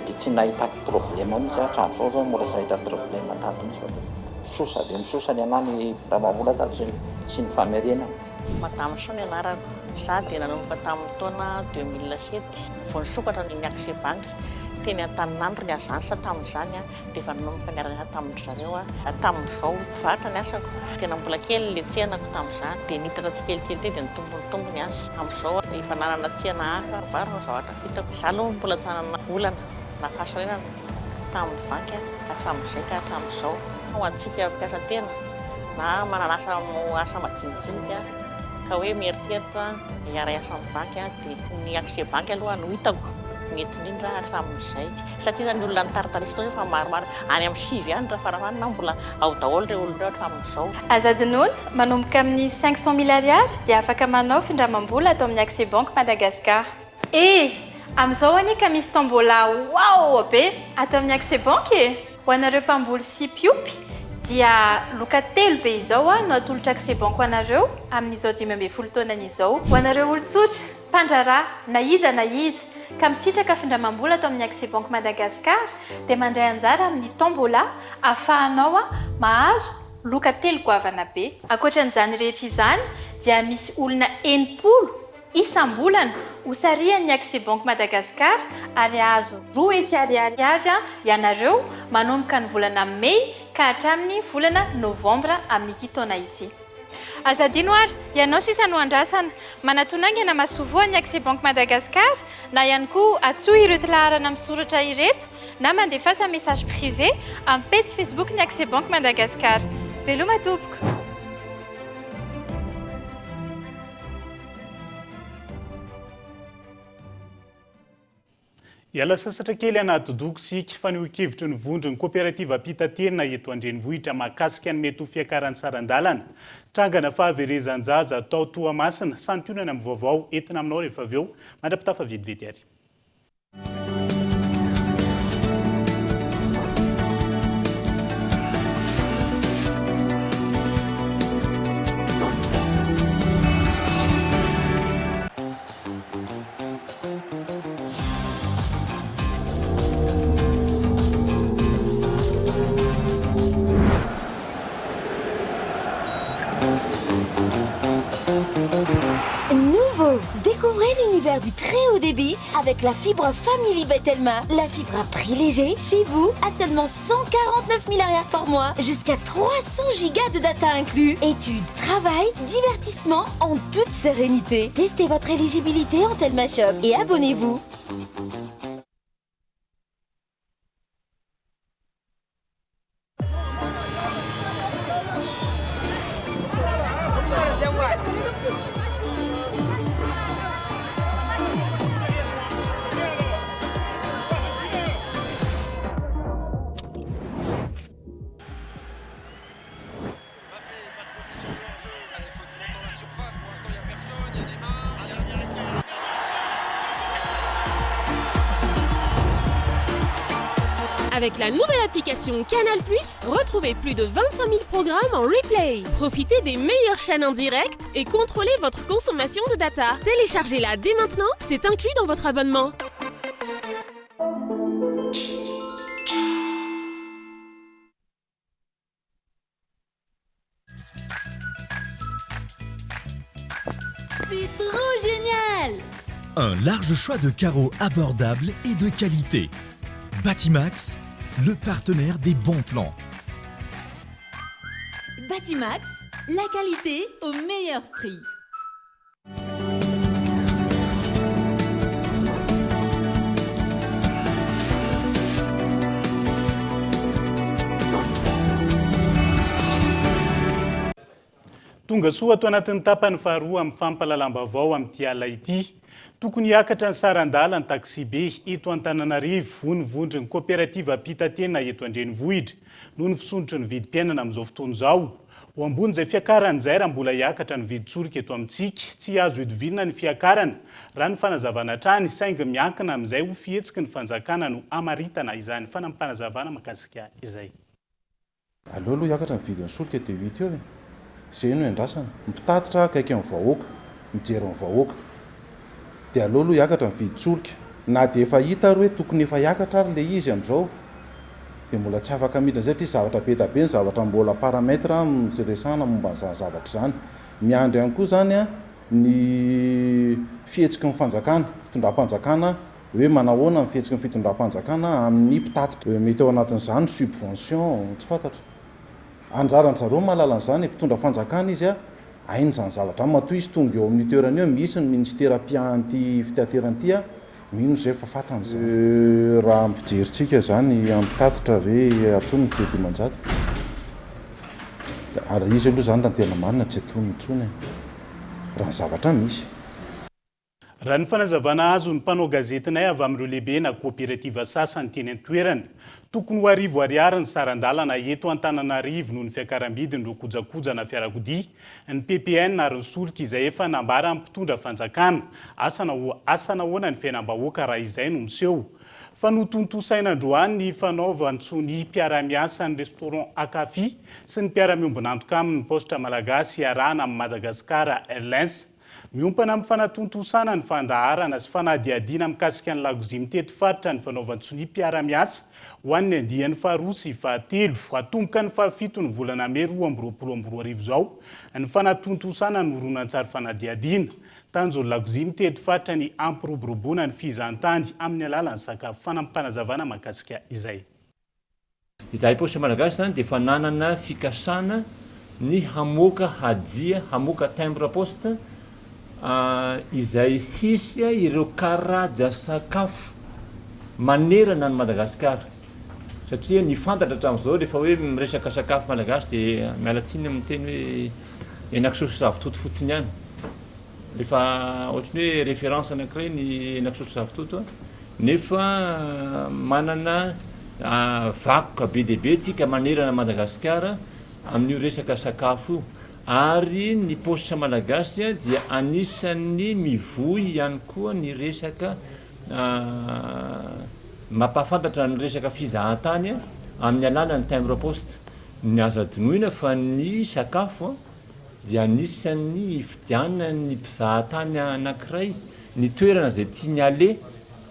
dia tsy nahitako problème mihitsy hatramin'izao zany mbola tsy nahita problème tato mihitsy fa dia misosa dia misosa ny anany raha mahavola tato sy ny famerena. Madame Soa ny anarako, za dia nanomboka tamin'ny taona 2007 vao nisokatra ny Access Bank teny Antaninandro ny azansa tamin'izany dia efa nanomboka niarana tamin'ny zareo tamin'izao vatra ny asako tena mbola kely le tsenako tamin'izany dia nitatra tsikelikely tey dia nitombony azy amin'izao efa nanana tsena hafa maro ny zavatra vitako za aloha mbola tsy nanana olana na fahasarenana tamin'ny banky hatramin'izay ka hatramin'izao ho antsika mpiasa tena na manana asa majinijinika ka hoe mieritreritra hiara asa amin'ny banky dia ny Access Bank aloha no hitako mety indrindra hatramin'izay satria ny olona nitaritarisa tao fa maromaro any amin'ny 6 ihany raha farafany na mbola ao daholo ireo olona ireo hatramin'izao. Azadin'olo manomboka amin'ny 500 000 ariary dia afaka manao findramam-bola atao amin'ny Access Bank Madagasikara. Amin'izao anika misy tombola wow be atao amin'ny Access Bank ho anareo mpamboly sy mpiompy dia loka telo be izao no atolotra Access Bank ho anareo amin'izao 15 taonan'izao ho anareo olon-tsotra mpandrarà na iza ka misitraka findramam-bola atao amin'ny Access Bank Madagasikara dia mandray anjara amin'ny tombola ahafahanao mahazo loka telo goavana be. Ankoatran'izany rehetra izany dia misy olona 80 isam-bolana hosarian'ny Access Bank Madagasikara ary ahazo 2 hetsy ariary avy ianareo manomboka ny volana May ka hatramin'ny volana Novambra amin'ity taona ity. Azadino ary, ianao sisa no andrasana manatonangana masovoan'ny Access Bank Madagasikara na ihany koa atsoa ireo tilaharana misoratra ireto na mandefasa message privé amin'ny page Facebook ny Access Bank Madagasikara. Veloma tompoko. Iala sasatra kely anaty doko sika fa nio-kevitry ny vondrony kooperativa pitatenina eto andrenivohitra mahakasika ny mety ho fiakaran'ny sarandalana. Trangana fahaverezan-jaza atao Toamasina, santionana amin'ny vaovao entina aminao rehefa avy eo mandrapitafa vetivety ary. Nouveau, découvrez l'univers du très haut débit avec la fibre Family Betelma. La fibre à prix léger, chez vous, à seulement 149 000 AR par mois, jusqu'à 300 gigas de data inclus. Études, travail, divertissement en toute sérénité. Testez votre éligibilité en Telma Shop et abonnez-vous. Avec la nouvelle application Canal+, retrouvez plus de 25 000 programmes en replay. Profitez des meilleures chaînes en direct et contrôlez votre consommation de data. Téléchargez-la dès maintenant, c'est inclus dans votre abonnement. C'est trop génial! Un large choix de carreaux abordables et de qualité. Batimax, le partenaire des bons plans. Batimax, la qualité au meilleur prix. Tonga soa ato anatin'ny tapany faharoa amin'ny fampahalalam-baovao amin'ity ala ity. Tokony hiakatra ny sarandala ny taxi be eto Antananarivo ny vondrony kooperativa pitatenina eto andrenivohitra noho ny fisondrotry ny vidim-piainana amin'izao fotoana izao. Ho ambony izay fiakarana izay raha mbola hiakatra ny vidin-tsorika eto amintsika, tsy azo hidovinana ny fiakarana raha ny fanazavana trany saingy miankina amin'izay ho fihetsiky ny fanjakana no amaritana izany fanampanazavana mahakasika izay. Aleo aloha hiakatra ny vidin'ny solika dia hita eo e. Izay no endrasana, mitatitra akaiky amin'ny vahoaka, mijery amin'ny vahoaka. Dia aleo aloha hiakatra ny vidin-tsolika. Na dia efa hita ary hoe tokony efa hiakatra ary ilay izy amin'izao. Dia mbola tsy afaka midina izay tsy zavatra be tabe ny zavatra mbola parametra miresahana momba an'izany zavatra izany. Miandry ihany koa izany ny fihetsiky ny fanjakana, fitondram-panjakana, hoe manahoana ny fihetsiky ny fitondram-panjakana amin'ny mpitatitra. Mety ao anatin'izany subvention, tsy fantatra. Anjarany zareo mahalala an'izany mpitondra fanjakana izy hainy izany zavatra matoa izy tonga eo amin'ny toerana eo misy ny ministera pianty fitateranty mino izay fa fatan'izay raha ampijeritsika zany ampitatitra ve atony ny fedimanjato ary izy aloha zany raha tena marina tsy atony intsony raha zavatra misy. Raha ny fanazavana azo ny mpanao gazetinay avy amin'ireo lehibe na kooperativa sasany teny an-toerana, tokony ho arivo ariary ny sarandalana eto Antananarivo noho ny fiakaram-bidin'ireo kojakoja na fiarakodia, ny PPN ary ny solika izay efa nambara mpitondra fanjakana, asa nahoana ny fiainam-bahoaka raha izay no miseho. Fa notontosaina androany ny fanaovantsony mpiara-miasa ny restaurant Akafi sy ny mpiara-miombona antoka amin'ny postra malagasy arahana amin'ny Madagasikara Airlines. Miompana amin'ny fanatontosana ny fandaharana sy fanadihadiana mikasika ny lakozia mitety faritra ny fanaovantsony mpiara-miasa ho an'ny andiany faharoa sy fahatelo atomboka ny fahafito ny volana May 2024 izao ny fanatontosana ny horonan-tsary fanadihadiana tanjon'ny lakozia mitety faritra ny ampiroboroboana ny fizantany amin'ny alalan'ny sakafo fanampanazavana mahakasika izay. Izahay postra malagasy zany dia efa nanana fikasana ny hamoaka hadia, hamoaka timbre poste izay hisy ireo karaja sakafo manerana ny Madagasikara. Satria ny fantatra hatramin'izao rehefa hoe miresaka sakafo malagasy dia mialatsiny amin'ny teny hoe henan-kisoa sy zava-toto fotsiny ihany. Rehefa ohatrany hoe référence anankiray ny henan-kisoa sy zava-toto nefa manana vakoka be dehibe tsika manerana Madagasikara amin'io resaka sakafo ary ny postra malagasy dia anisany mivoy ihany koa ny resaka mampahafantatra ny resaka fizahan-tany amin'ny alalan'ny timbre poste. Ny azo adinoina fa ny sakafo dia anisany fidianany mpizahan-tany anankiray ny toerana zay tiany ale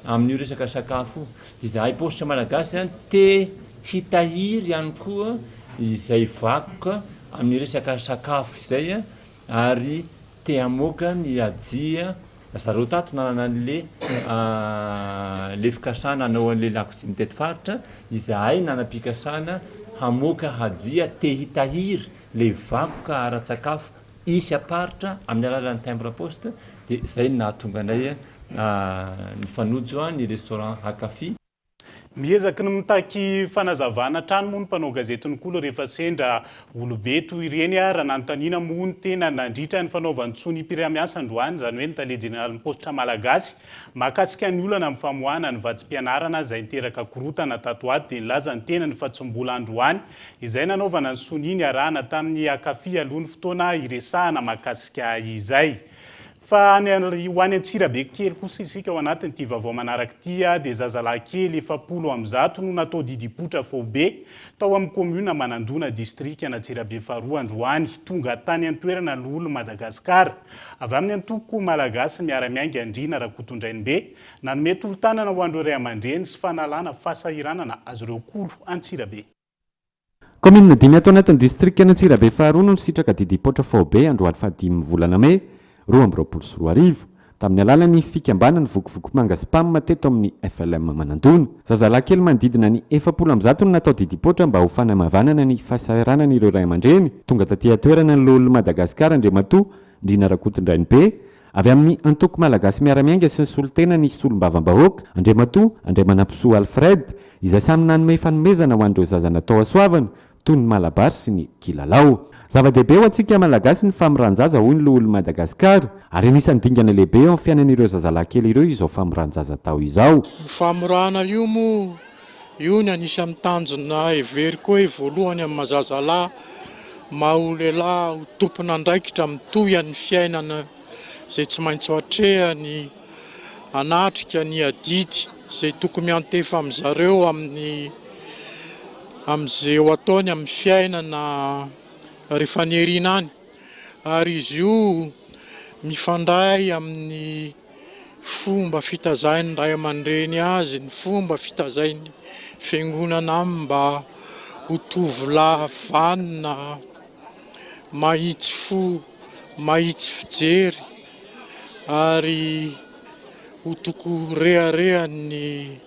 amin'io resaka sakafo. Izahay postra malagasy te hitahiry ihany koa izay vakoka amin'ny resaka sakafo izay ary te hamoaka ny adia zareo tato nanana le fikasana anao an'le lakozy mitety faritra, izahay nanam-pikasana hamoaka hadia te hitahiry le vakoka ara-tsakafo isy aparitra amin'ny alalan'ny timbre poste. Dia izay nahatonga anay ny fanojo ny restaurant Hakafi. Miezaka ny mitaky fanazavana trano moa ny mpanao gazety Nkolo rehefa sendra olobe toy ireny raha nanontaniana moa ny tena nandritra ny fanaovan-tsony mpiramiasa androany, izany hoe ny tale jeneral'ny postra malagasy mahakasika ny olana amin'ny famoahana ny vatsim-pianarana izay niteraka korotana tato ato, dia nilaza ny tena ny fatsimbola androany izay nanaovana ny soniny arahana tamin'ny Hakafi alohan'ny fotoana iresahana mahakasika izay. Fa ho any Antsirabe kely kosa isika ao anatin'ity vaovao manaraka ity dia zazalahy kely 70 no natao didipotra fao be tao amin'ny commune Manandona district Antsirabe faharoa androany, tonga tany an-toerana lolo Madagasikara avy amin'ny antoko malagasy miara-miainga Andrina Rakotondrainy be nanome tolo-tanana ho andreo ray aman-dreny sy fanalana fahasahiranana azy ireo kolo Antsirabe. Commune dimy ato anatin'ny district Antsirabe faharoa no sitraka didipotra fao be androany fa 5 volana May 2024 tamin'ny alalan'ny fikambanany vokovoko manga spam teto amin'ny FLM Manandona. Zazalahy kely manodidina ny 70 no natao didipotra mba ho fanamavanana ny fahasahiranana ireo ray aman-dreny tonga taty toerana ny lolo Madagasikara Andriamatoa Andrina Rakotondrainy be avy amin'ny antoko malagasy miara-miainga sy ny solotena ny solombavam-bahoaka Andriamatoa Andriamanampisoa Alfred izay samy nanome fanomezana ho an'ireo zaza natao asoavana toy ny malabary sy ny kilalao. Zava-dehibe ho antsika malagasy ny famoran-jaza hoy ny lolo Madagasikara ary anisan'ny dingana lehibe eo amin'ny fiainan'ireo zazalahy kely ireo izao famoran-jaza tao izao. Famorana io mo io ny anisany tanjona hevery koa voalohany amin'ny mazazalahy maha-lehilahy ho tompona andraikitra mitohy amin'ny fiainana izay tsy maintsy hatrehany anatrika ny adidy izay tokony miantefa amin'ny zareo amin'izay ho ataony amin'ny fiainana rehefa nierina any, ary izy io mifandray amin'ny fomba fitazainy ray aman-dreny azy, ny fomba fitazainy fiangonana mba ho tovolahy vanina mahitsy fo, mahitsy fijery ary ho toko reharehany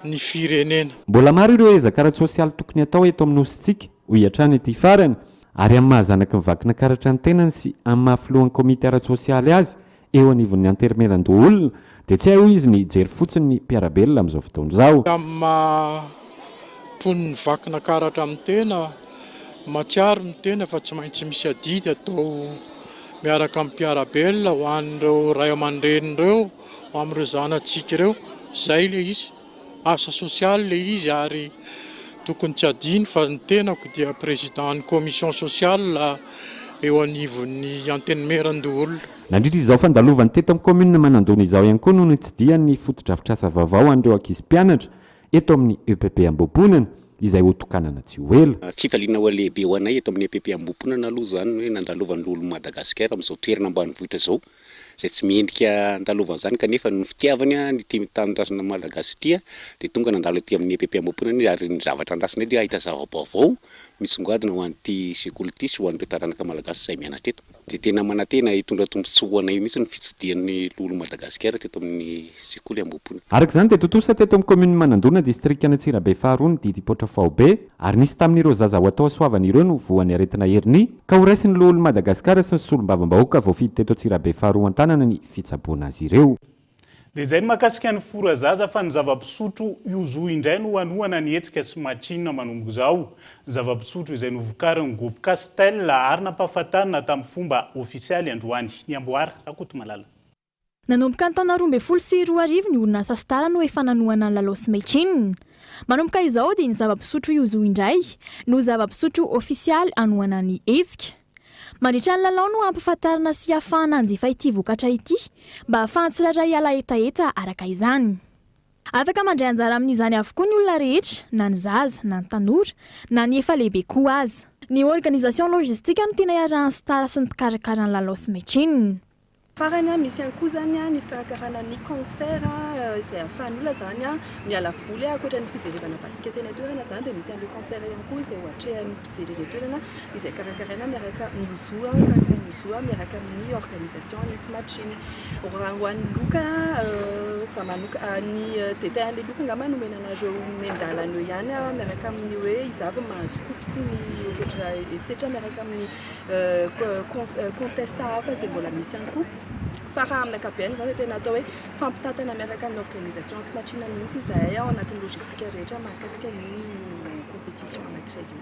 ny firenena. Mbola maro ireo ezaka sosialy tokony atao eto amin'ny nositsika ho hiatrany ety farany ary amin'ny mahazanaky mivakina karatra ny tenany sy amin'ny mahafilohan'ny komite ara-tsosialy azy eo anivon'ny anterimeran-doolona dia tsy hay ho izy mijery fotsiny ny mpiarabelona amin'izao fotoana izao. Amin'ny mahampony vakina karatra amin'ny tena matsiaro ny tena fa tsy maintsy misy adidy atao miaraka amin'ny mpiarabelona ho an'ireo ray aman-drenireo ho amin'ireo zanatsika ireo, izay le izy asa sosialy le izy ary tokony tsy adiny fa ny tenako dia président ny commission sociale eo anivon'ny anterimeran-doolona. Nandritra izao fandalovany teto amin'ny commune Manandona izao ihany koa no nitsidihan'ny fotodrafitrasa vaovao an'ireo ankizy mpianatra eto amin'ny EPP Ambohiponana izay ho tokanana tsy ho ela. Fifaliana ho lehibe ho anay eto amin'ny EPP Ambohiponana aloha izany hoe nandalovan'ny lolo Madagasikara amin'izao toerana ambanivohitra izao izay tsy miendrika andalovan'ny izany kanefa ny fitiavany ny tanindrazana malagasy ity dia tonga nandalo aty amin'ny EPP Ambohiponana ary ny zavatra andrasina dia ahita zava-baovao misongadina ho an'ity sekoly ity sy ho an'ireo taranaka malagasy izay mianatra eto. Dia tena manantena hitondra tombontsoa anay mihitsy ny fitsidihan'ny lolo Madagasikara teto amin'ny sekoly Ambohiponana. Araka izany dia totosa teto amin'ny commune Manandona district Antsirabe faharoa ny didipotra fao be ary nisy tamin'ireo zaza ho atao asoavana ireo no voan'ny aretina heriny ka ho raisin'ny lolo Madagasikara sy ny solombavam-bahoaka voafidy teto Antsirabe faharoa an-tanana ny fitsaboana azy ireo. Dia izay ny mahakasika ny fora zaza fa ny zava-pisotro iozo indray no hanohana ny hetsika sy matsinina manomboka izao. Zava-pisotro izay novokarin'ny groupe Castel ary nampahafantarina tamin'ny fomba ofisialy androany. Ny Amboara Rakotomalala. Nanomboka ny taona 2024 ny orinasa Star no efa nanoana ny lalao Meitsin. Manomboka izao dia ny zava-pisotro Yuzu indray no zava-pisotro ofisialy anoana ny hetsika. Mandritra ny lalao no ampahafantarina sy ahafahana hanjifa ity vokatra ity mba ahafahana tsirairay alaetaeta araka izany. Afaka mandray anjara amin'izany avokoa ny olona rehetra, na ny zaza, na ny tanora, na ny efa lehibe koa aza. Ny organisation logistique no tena iarahan'ny Star sy ny mpikarakara ny lalao Meitsin. Farany misy ihany koa zany ny fikarakarana ny concert izay ahafahan'olona zany miala voly ankoatra ny fijerevana basket eny an-toerana zany dia misy an'ilay concert ihany koa izay ohatrehan'ny mpijery eny an-toerana izay karakaraina miaraka ny Yuzu miaraka amin'ny organisation nisy machine raha ho an'ny loka samanoka ny détail an'ilay loka angamba no menanareo mendala an'io ihany miaraka amin'ny hoe izavy mahazo coupe sy ny etsetra miaraka amin'ny contest hafa izay mbola misy ihany koa. Fa raha amin'ny ankapobeny zany tena atao hoe fampitatana miaraka amin'ny organisation sy machine mihitsy izay ao anatin'ny logistika rehetra mahakasika ny compétition anankiray io.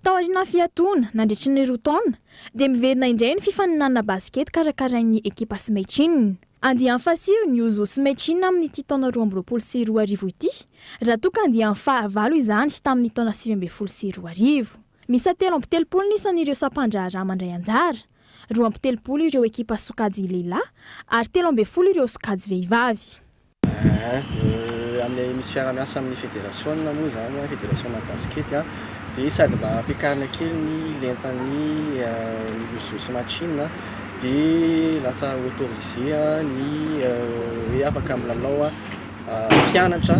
Tao aoriana fiatoana nandritry ny 2 taona dia miverina indray ny fifaninana basket karakarain'ny ekipa Meitsin. Andiany fasio ny Yuzu Meitsin amin'ny ity taona 2022 ity, raha toa ka andiany fahavalo izany tamin'ny taona 2022. Misy 3 nisan'ireo sampandra mandray anjara, 2 ireo ekipa sokajy lehilahy ary 13 ireo sokajy vehivavy. Amin'ny misy fiara-miasa amin'ny fédération moa zany fédération basket dia sady mba ampiakarina kely ny lentan'ny Yuzu Meitsin dia lasa autorisé ny hoe afaka amin'ny lalao mpianatra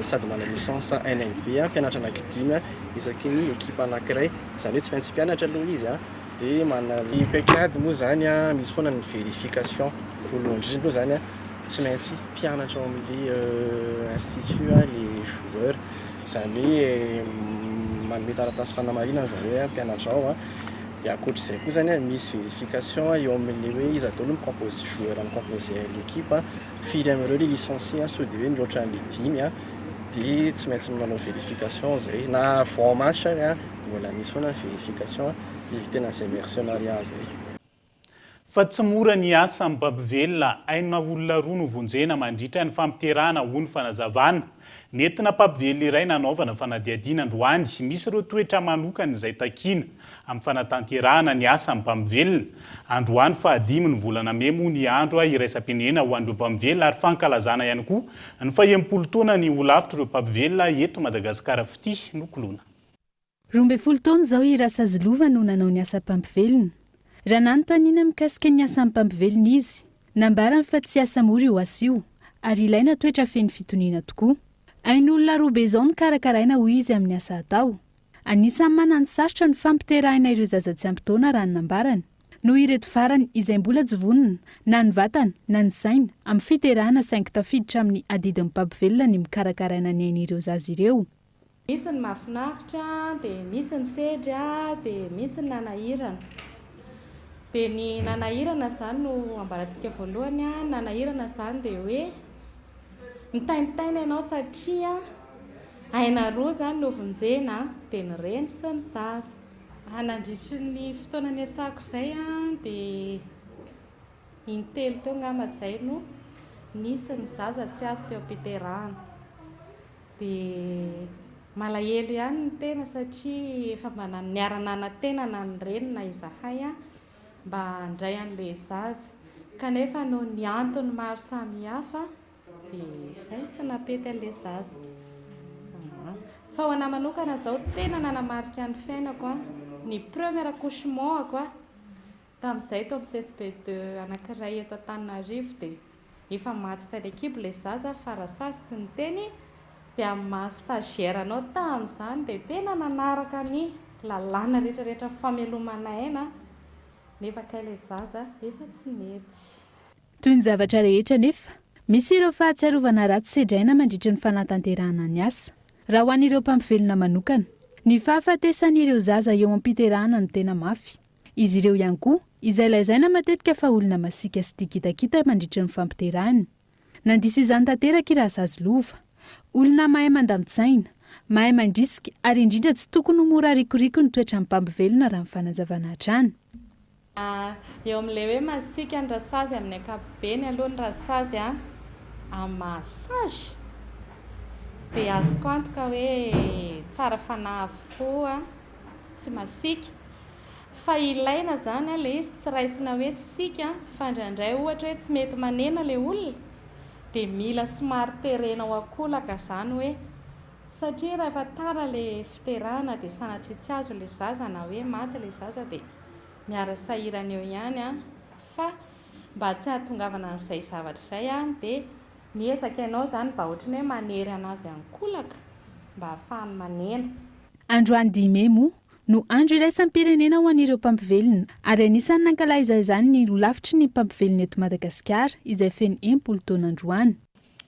sady mana licence NLB mpianatra anankidimy isaky ny ekipa anankiray izany hoe tsy maintsy mpianatra ilay izy dia mana ny pekady moa zany misy foana ny vérification voalohany indrindra moa zany tsy maintsy mpianatra ao amin'ilay institut les joueurs izany hoe manome taratasy fanamarina zareo mpianatra ao dia ankoatr'izay koa zany misy vérification eo amin'ilay hoe izy daholo micomposé joueur micomposé l'équipe firy amin'ireo le licencié sao dia hoe mihoatra ny 10 dia tsy maintsy manao vérification zay na vao match mbola misy foana vérification tena izay mercenariat zay. Fa tsy mora ny asa amin'ny mpapivelona, aina olona roa no vonjena mandritra ny fampiterahana ho ny fanazavana. Nentina mpapivelona iray nanaovana fanadihadiana androany, misy ireo toetra manokana izay takiana amin'ny fanatanterahana ny asa amin'ny mpapivelona. Androany fa 5 ny volana May moa ny andro iraisam-pinena ho an'ireo mpapivelona ary fankalazana ihany koa ny 20 taona ny holavitra ireo mpapivelona eto Madagasikara fity nokolona. 12 taona izao Irasaziluva no nanao ny asa mpampivelona. Raha nanontaniana mikasika ny asa mpampivelona izy, nambarany fa tsy asa mora io asa io ary ilaina toetra feno fitoniana tokoa. Ain'olona roa be izao no karakaraina ho izy amin'ny asa atao. Anisan'ny manano sarotra ny fampiterahina ireo zaza tsy ampy taona raha ny nambarany. Noho ireto farany izay mbola tsy vonona na ny vatana na ny saina amin'ny fiterahana saingy tafiditra amin'ny adidin'ny mpampivelona ny mikarakaraina ny ain'ireo zaza ireo. Misy ny mahafinaritra, dia misy ny sedra, dia misy ny nanahirana. Dia ny nanahirana zany no ambarantsika voalohany nanahirana zany dia hoe mitaintaina ianao satria aina roa zany no vonjena dia ny reny sy ny zaza. Nandritry ny fotoana niasako izay dia in-3 teo ngamba izay no nisy ny zaza tsy azo teo am-piterahana. Dia malahelo ihany ny tena satria efa mba niara-nanantena na ny reny na izahay mba handray an'ilay zaza kanefa no ny antony maro samihafa dia izay tsy napety an'ilay zaza. Fa ho anahy manokana izao tena nanamarika ny fiainako ny premier accouchement tamin'izay tao amin'ny CSP2 anankiray eto Antananarivo dia efa maty tany ekibo ilay zaza fa raha sasy tsy ny teny dia amin'ny stagiaire anao tamin'izany dia tena nanaraka ny lalàna rehetrarehetra famelomana aina nefa ka ilay zaza efa tsy mety. Toy ny zavatra rehetra nefa misy ireo fahatsiarovana ratsy sedraina mandritra ny fanatanterahana ny asa. Raha ho an'ireo mpampivelona manokana, ny fahafatesan'ireo zaza eo am-piterahana no tena mafy. Izy ireo ihany koa izay lazaina matetika fa olona masika sy tia kitakita mandritra ny fampiterahana. Nandiso izany tanteraka Irasaziluva. Olona mahay mandamintsaina, mahay mandrisika ary indrindra tsy tokony mora rikoriko ny toetra ny mpampivelona raha ny fanazavana hatrany. eo amin'ilay hoe masika ny rasazy amin'ny ankapobeny aloha ny rasazy amin'ny massage dia azoko antoka hoe tsara fanahy avokoa tsy masika fa ilaina zany ilay izy tsy raisina hoe sika fa indraindray ohatra hoe tsy mety manena ilay olona dia mila somary terenao akolaka zany hoe satria rehefa tara ilay fiterahana dia sanatria tsy azo ilay zaza na hoe maty ilay zaza dia miara sahirana eo ihany fa mba tsy hahatongavana an'izay zavatra izay dia miezaka ianao zany mba ohatra ny hoe manery anazy ankolaka mba hahafahany manena. Androany 10 May moa no andro iraisam-pirenena ho an'ireo mpampivelona ary anisan'ny nankalaza izany ny lavitry ny mpampivelona eto Madagasikara izay feno 10 taona androany.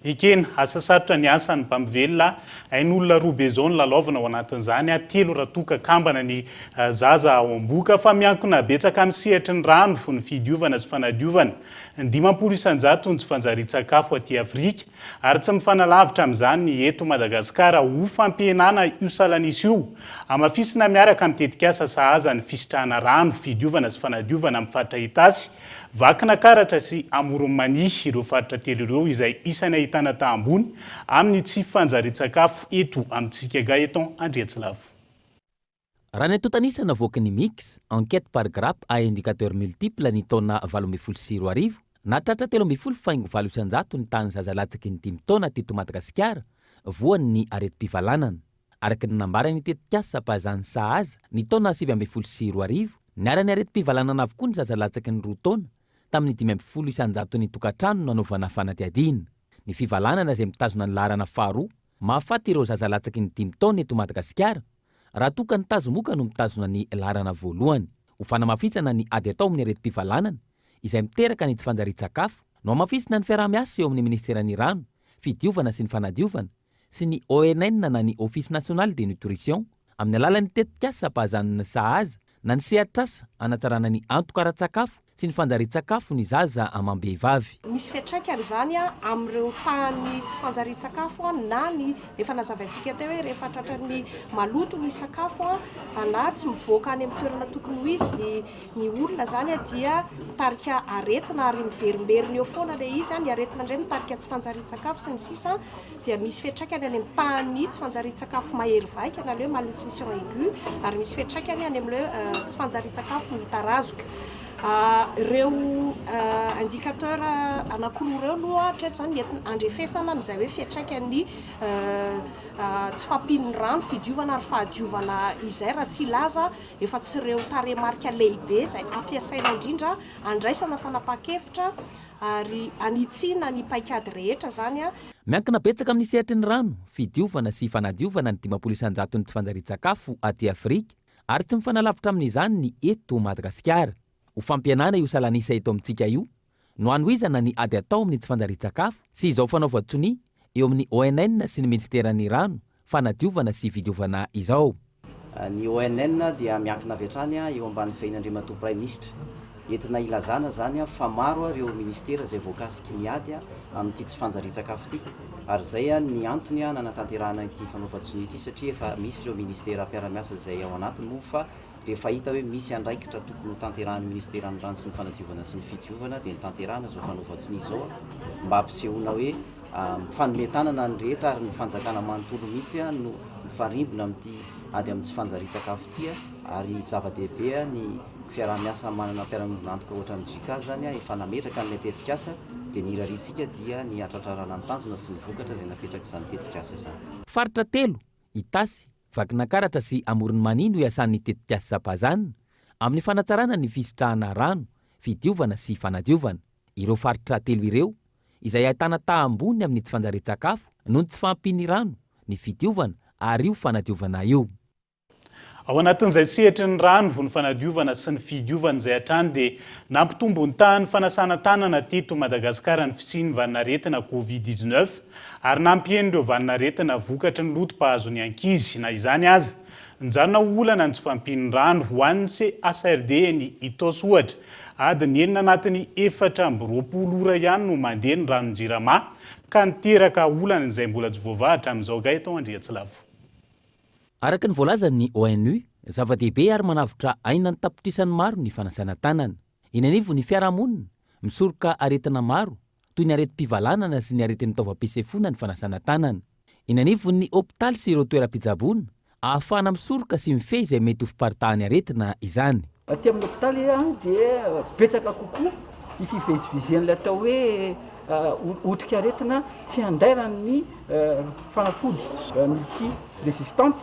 Ekena asa sarotra ny asa ny mpampivelona ain'olona roa be zao ny lalaovana ao anatin'izany 3 raha toka kambana ny zaza ao am-boka fa miankina betsaka amin'ny sehatry ny rano ny fidiovana sy fanadiovana 900 isanjato ny tsy fanjari-tsakafo aty Afrika ary tsy mifanalavitra amin'izany ny eto Madagasikara ho fampihenana io salanisy io amafisina miaraka mitetika asa sahaza ny fisitrahana rano fidiovana sy fanadiovana amin'ny faritra Itasy vakina karatra sy amoron manihy ireo faritra telo ireo izay isany ahitana tahambony amin'ny tsy fanjari-tsakafo eto amintsika ga eton Andriatsilavo. Raha ny atotanisana voaka ny mix enquête par grappe à indicateur multiple ny taona 2024 natratra 13.7 isanjato ny tany zazalatsaky ny 5 taona teto Madagasikara voany ny areti-pivalanana araka ny nambarany tetikasa pahazany sahaza ny taona 7.2 niara-ny areti-pivalanana avokoa ny zazalatsaky ny 2 taona tamin'ny 5.0 isanjato ny tokatrano nanaovana fanadiadina. Ny fivalanana izay mitazona ny laharana faharoa mahafaty ireo zazalatsaky ny 5 taona eto Madagasikara raha toka ny tazomoka no mitazona ny laharana voalohany. Ho fanamafisana ny ady atao amin'ny areti-pivalanana izay miteraka ny tsy fanjari-tsakafo no amafisina ny fiaraha-miasa eo amin'ny ministeran'ny rano, fidiovana sy ny fanadiovana sy ny ONN na ny Office National de Nutrition amin'ny alalan'ny tetikasa pahazan'ny sahaza na ny sehatrasa anatsarana ny antokaran-tsakafo sy ny fanjari-tsakafo ny zaza amam-behivavy. Misy fiantraikany zany amin'ireo tany tsy fanjari-tsakafo na ny efa nazavantsika teo hoe rehefa tratran'ny maloto ny sakafo na tsy mivoaka any amin'ny toerana tokony ho izy ny olona zany dia mitarika aretina ary miverimberina eo foana ilay izy ny aretina indray mitarika tsy fanjari-tsakafo sy ny sisa dia misy fiantraikany any amin'ny tany tsy fanjari-tsakafo mahery vaika na le malnutrition aiguë ary misy fiantraikany any amin'ilay tsy fanjari-tsakafo mitarazoka. Ireo indicateur anankiroa ireo aloha hatreto zany entina andrefesana amin'izay hoe fiantraikany tsy fampin'ny rano fidiovana ary fahadiovana izay raha tsy ilaza efa tsy ireo taremarika lehibe izay ampiasaina indrindra andraisana fanapahan-kevitra ary anitsiana ny paikady rehetra zany miankina betsaka amin'ny sehatry ny rano fidiovana sy fanadiovana ny 500 isanjato ny tsy fanjari-tsakafo aty Afrika ary tsy mifanalavitra amin'izany ny eto Madagasikara. Ho fampianana io salanisa eto amintsika io no anoizana ny ady atao amin'ny tsy fanjari-tsakafo sy izao fanaova-tsony eo amin'ny ONN sy ny ministeran'ny rano fanadiovana sy fidiovana izao. Ny ONN dia miankina avy hatrany eo ambany fehin'Andriamatoa Prime Ministre entina ilazana zany fa maro ireo ministera izay voakasiky ny ady amin'ity tsy fanjari-tsakafo ity ary zay ny antony nanatanterahana ity fanaova-tsony ity satria efa misy ireo ministera mpiara-miasa izay ao anatiny moa fa rehefa hita hoe misy andraikitra tokony ho tanterahan'ny ministeran'ny rano sy ny fanadiovana sy ny fidiovana dia nitanterahana zao fanaova-tsony izao mba ampisehoana hoe mifanometanana ny rehetra ary ny fanjakana manontolo mihitsy no mifarimbona amin'ity ady amin'ny tsy fanjari-tsakafo ity ary zava-dehibe ny fiaraha-miasa manana mpiara-monina antoka ohatra ny jika zany efa nametraka amin'ny tetikasa dia ny iraritsika dia ny atratrarana ny tanjona sy ny vokatra izay napetraka izany tetikasa izany. Faritra telo Itasy, Vakinakaratra sy Amoron'ny Manino iasan'ny tetikasa pahazanina amin'ny fanatsarana ny fisitrahana rano, fidiovana sy fanadiovana. Ireo faritra telo ireo izay ahitana tahambony amin'ny tsy fanjari-tsakafo noho ny tsy fahampiany rano, ny fidiovana ary io fanadiovana io. Ao anatin'izay sehatry ny rano ny fanadiovana sy ny fidiovana izay hatrany dia nampitombo ny tany fanasana tanana teto Madagasikara ny fisiany vanin'aretina Covid-19 ary nampieny ireo vanin'aretina vokatra ny lotom-pahazon'ny ankizy na izany aza. Nijanona olana ny tsy fampiany rano ho an'ny CHRD ny Itos ohatra adiny enina anatiny 420 ora ihany no mandeha ny ranon-jirama ka niteraka olana izay mbola tsy voavahatra amin'izao ga eto Andriatsilavo. Araka ny voalazan'ny ONU zava-dehibe ary manavitra aina ny tapitrisany maro ny fanasana tanana. Eny anivo ny fiarahamonina misoroka aretina maro toy ny areti-pivalanana sy ny aretin'ny taovam-pisefona ny fanasana tanana. Eny anivo ny hôpitaly sy ireo toeram-pitsaboana ahafahana misoroka sy mifehy izay mety ho fiparitahany aretina izany. Aty amin'ny hôpitaly dia betsaka kokoa ny fivezivezen'ilay atao hoe otrika aretina tsy handairan'ny fanafody multi résistante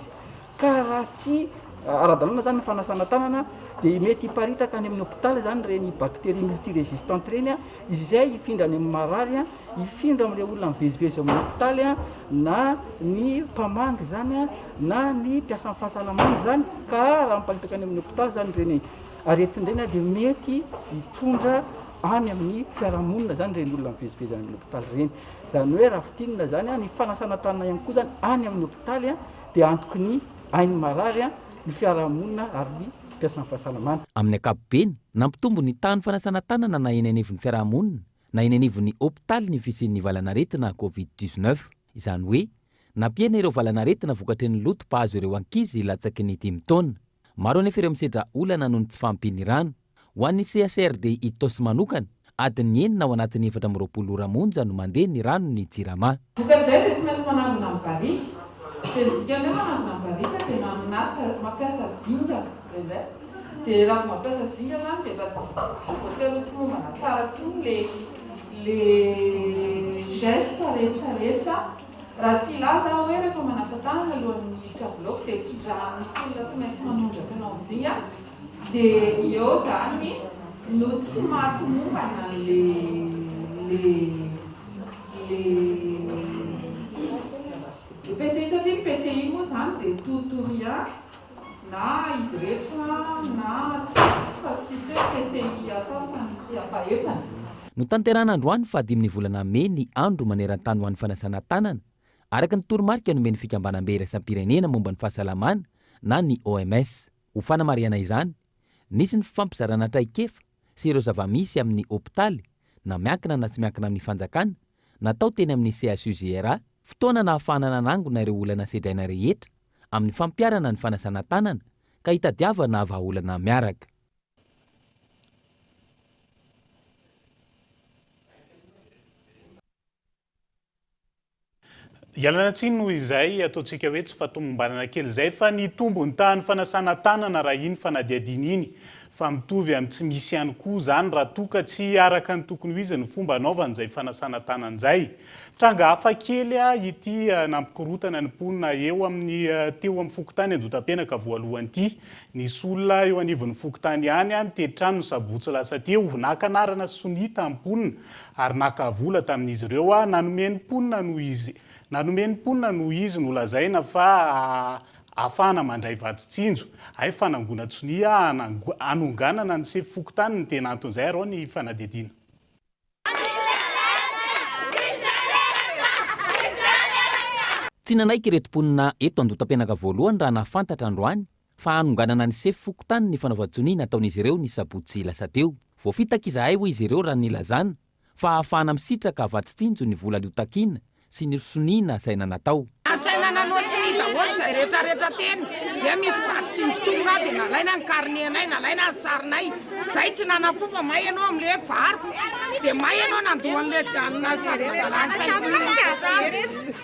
ka raha tsy ara-dalàna zany ny fanasana tanana dia mety hiparitaka any amin'ny hôpitaly zany reny bactérie multirésistante reny izay hifindra any amin'ny malaria, hifindra amin'ilay olona mivezivezy amin'ny hôpitaly na ny mpamangy zany na ny mpiasan'ny fahasalamana zany ka raha miparitaka any amin'ny hôpitaly zany reny aretin'ireny dia mety hitondra any amin'ny fiarahamonina zany reny olona mivezivezy any amin'ny hôpitaly reny. Zany hoe raha fitinina zany ny fanasana tanana ihany koa zany any amin'ny hôpitaly dia antoky ny ain'ny malaria, ny fiarahamonina ary ny mpiasan'ny fahasalamana. Amin'ny ankapobeny nampitombo ny tany fanasana tanana na eny anivon'ny fiarahamonina na eny anivon'ny hôpitaly ny fisian'ny valanaretina COVID-19. Izany hoe nampiena ireo valanaretina vokatry ny loto mpahazo ireo ankizy latsaky ny 5 taona. Maro anefa ireo misedra olana noho ny tsy fahampiany rano. Ho an'ny CHRD itos manokana adiny 9 na ao anatin'ny 420 ora monja no mandeha ny rano ny jirama. Vokatr'izay dia tsy maintsy manangona amin'ny barika. Dia nitsika ilay manangona amin'ny barika dia mampiasa zinga izay. Dia raha mampiasa zinga zany dia tsy voatery ho tomombana tsara tsiny le geste rehetrarehetra. Raha tsy ilaza hoe rehefa manasa tanana alohan'ny hiditra bloc dia kidrahana misy olona tsy maintsy manondraka anao amin'ny zinga. Dia eo zany no tsy mahatomombana le PCI satria ny PCI moa zany dia totoria na izy rehetra na tsisy PCI atsasany sy apaefana. No tanterana androany fa 5 volana May ny andro maneran-tany ho an'ny fanasana tanana araka ny toromarika nomeny fikambanam-be iraisam-pirenena momba ny fahasalamana na ny OMS. Ho fanamariana izany nisy ny fifampizarana traikefa sy ireo zava-misy amin'ny hôpitaly na miankina na tsy miankina amin'ny fanjakana natao teny amin'ny CHUGRA fotoana na ahafahana nanangona ireo olana sedraina rehetra amin'ny fampiarana ny fanasana tanana ka hitadiavana avaolana miaraka. Ialana tsiny noho izay ataontsika hoe tsy fatomombanana kely izay fa ny tombo ny tany fanasana tanana raha iny fanadiadina iny fa mitovy amin'ny tsy misy ihany koa zany raha toka tsy araka ny tokony ho izy ny fomba anaovana izay fanasana tanana izay. Tranga hafa kely ity nampikorotana ny mponina eo amin'ny teo amin'ny fokotany Andotapenaka voalohany ity. Nisy olona eo anivon'ny fokotany ihany tetrano ny sabotsy lasa teo nakanarana sonita mponina ary nakavola tamin'izy ireo nanomeny mponina noho izy no lazaina fa afana mandray vatitsinjo ay fanangona tsonia anonganana ny sefy fokotany ny tena anton'izay arao ny fanadidina. Tsy nanaiky ireto mponina eto Andotapenaka voalohany raha nahafantatra androany fa anonganana ny sefy fokotany ny fanaovan-tsoni nataon'izy ireo ny sabotsy lasa teo. Voafitaka izahay ho izy ireo raha nilazana fa ahafahana misitraka vatitsinjo ny vola liotakina sy ny sonina saina natao. Saina nanao siny daholo zay rehetrarehetra teny dia misy vatitsinjo tonga dia nalaina ny karnenay nalaina ny sarinay zay tsy nanam-popa may ianao amin'le vary dia may ianao nandoha an'le anina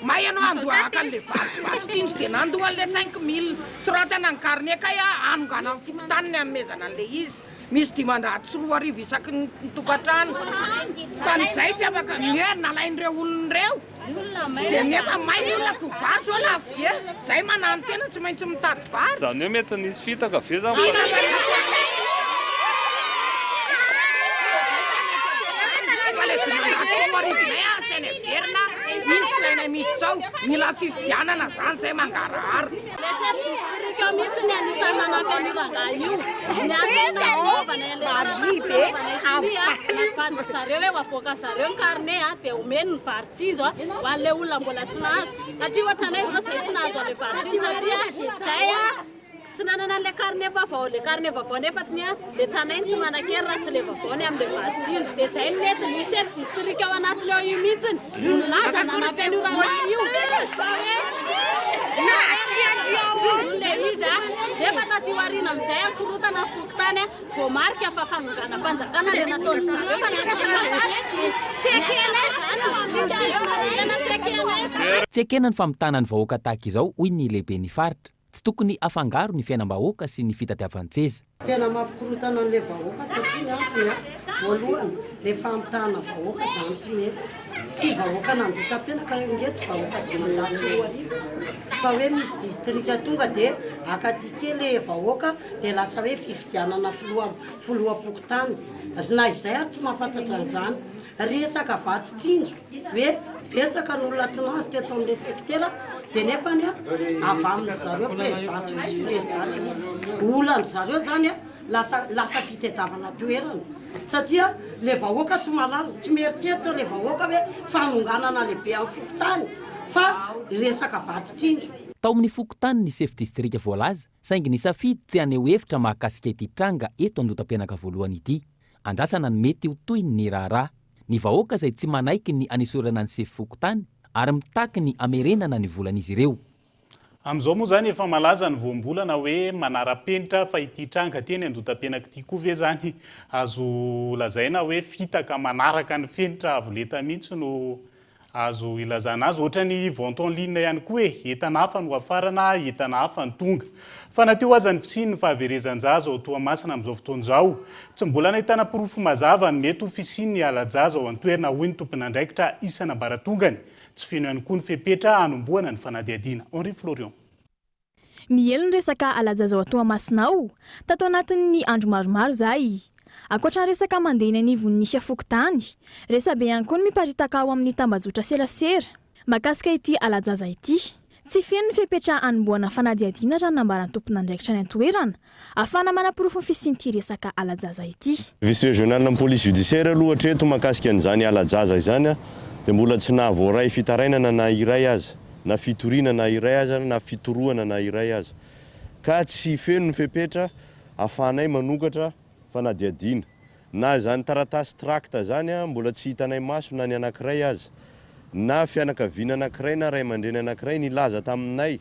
may ianao andoha haka an'le vatitsinjo dia nandoha an'le 5 000 soratana ny karne kay anongana fokotaniny amin'ny mezana an'le izy. Misy 500 isaky ny tokatrano. Pan'izay tsy afaka nalain'ireo olon'ireo. Dia nefa may ny olona vary zao lafo be. Zay manano tena tsy maintsy mitady vary. Zany hoe mety nisy fitaka ve zany? Misy ilaina miditsao mila fifidianana zany zay mangarahara. District mihitsy ny anisany manampy an'iranga io. Ny anaovana lehibe avadika zareo hoe avoaka zareo ny karne dia omeny ny varitsinjo ho an'ilay olona mbola tsy nahazo. Satria ohatranay zao zay tsy nahazo an'ilay varitsinjo satria zay tsy nanana an'ilay karne vaovao, le karne vaovao nefa le tsanainy tsy manan-kery raha tsy le vaovaony amin'ilay varitsinjo dia zay mety nisy ery district ao anatin'ileo io mihitsy ny laza nanampy an'iranga io. le izy rehefa taty aoriana amin'izay akorotana fokotany vao marika fa fanonganam-panjakana le nataony zareo fa tsy ekena ny famitana ny vahoaka tahaka izao hoy ny lehibe ny faritra tsy tokony afangaro ny fiainam-bahoaka sy ny fitadiavan-tseza. Tena mampikorotana an'ilay vahoaka satria antony voalohany le famitana vahoaka zany tsy mety tsy vahoaka nandotam-penaka nge tsy vahoaka dimanjato arivo fa hoe misy distrika tonga dia akatike le vahoaka dia lasa hoe fifidianana filoha-pokotany na izay ary tsy mahafantatra an'izany resaka vaty tsinjo hoe betsaka n'olona tsy nazo teto amin'ilay sekitera dia nefany avy amin'ny zareo président sy vice président izy olany zareo zany lasa fitadiavana toerana satria le vahoaka tsy malala tsy mieritseritra le vahoaka hoe fanonganana lehibe amin'ny fokotany fa resaka vaty tsinjo. Tao amin'ny fokotany ny chef distrika voalaza saingy ny safidy tsy haneho hevitra mahakasika ity tranga eto andotam-pianaka voalohany ity. Andrasana ny mety ho toy ny raharaha. Ny vahoaka izay tsy manaiky ny anisorana ny chef fokotany ary mitaky ny amerenana ny volan'izy ireo. Amin'izao moa zany efa malaza ny voambolana hoe manara-penitra fa ity tranga teny andotam-pianaka ity koa ve zany azo lazaina hoe fitaka manaraka ny fenitra avo leta mihitsy no azo ilazana azy ohatrany vente en ligne ihany koa hoe entana hafa no afarana entana hafa ny tonga fa nateo aza ny fisiny ny fahaverezan-jaza ao Toamasina amin'izao fotoan'izao tsy mbola nahitana pirofo mazava ny mety ho fisiny ala-jaza ao an-toerana hoy ny tompon'andraikitra isan'ambaratongany tsy feno ihany koa ny fepetra hanomboana ny fanadihadiana. Henri Florian. Mielo ny resaka ala-jaza ao Toamasina ao tato anatin'ny andro maromaro zay. Ankoatra ny resaka mandeha ny anivon'ny fokotany, resabe ihany koa ny miparitaka ao amin'ny tambazotra serasera mahakasika ity ala-jaza ity. Tsy feno ny fepetra hanomboana fanadihadiana raha nambaran'ny tompon'andraikitra ny an-toerana ahafahana manapirofo ny fisin'ity resaka ala-jaza ity. Vice régional na police judiciaire aloha hatreto mahakasika an'izany ala-jaza izany dia mbola tsy nahavoaray fitarainana na iray aza, na fitoriana na iray aza, na fitoroana na iray aza. Ka tsy feno ny fepetra ahafahanay manokatra fanadihadiana. Na zany taratasy tracta zany mbola tsy hitanay maso na ny anankiray aza. Na fianakaviana anankiray na ray aman-dreny anankiray nilaza taminay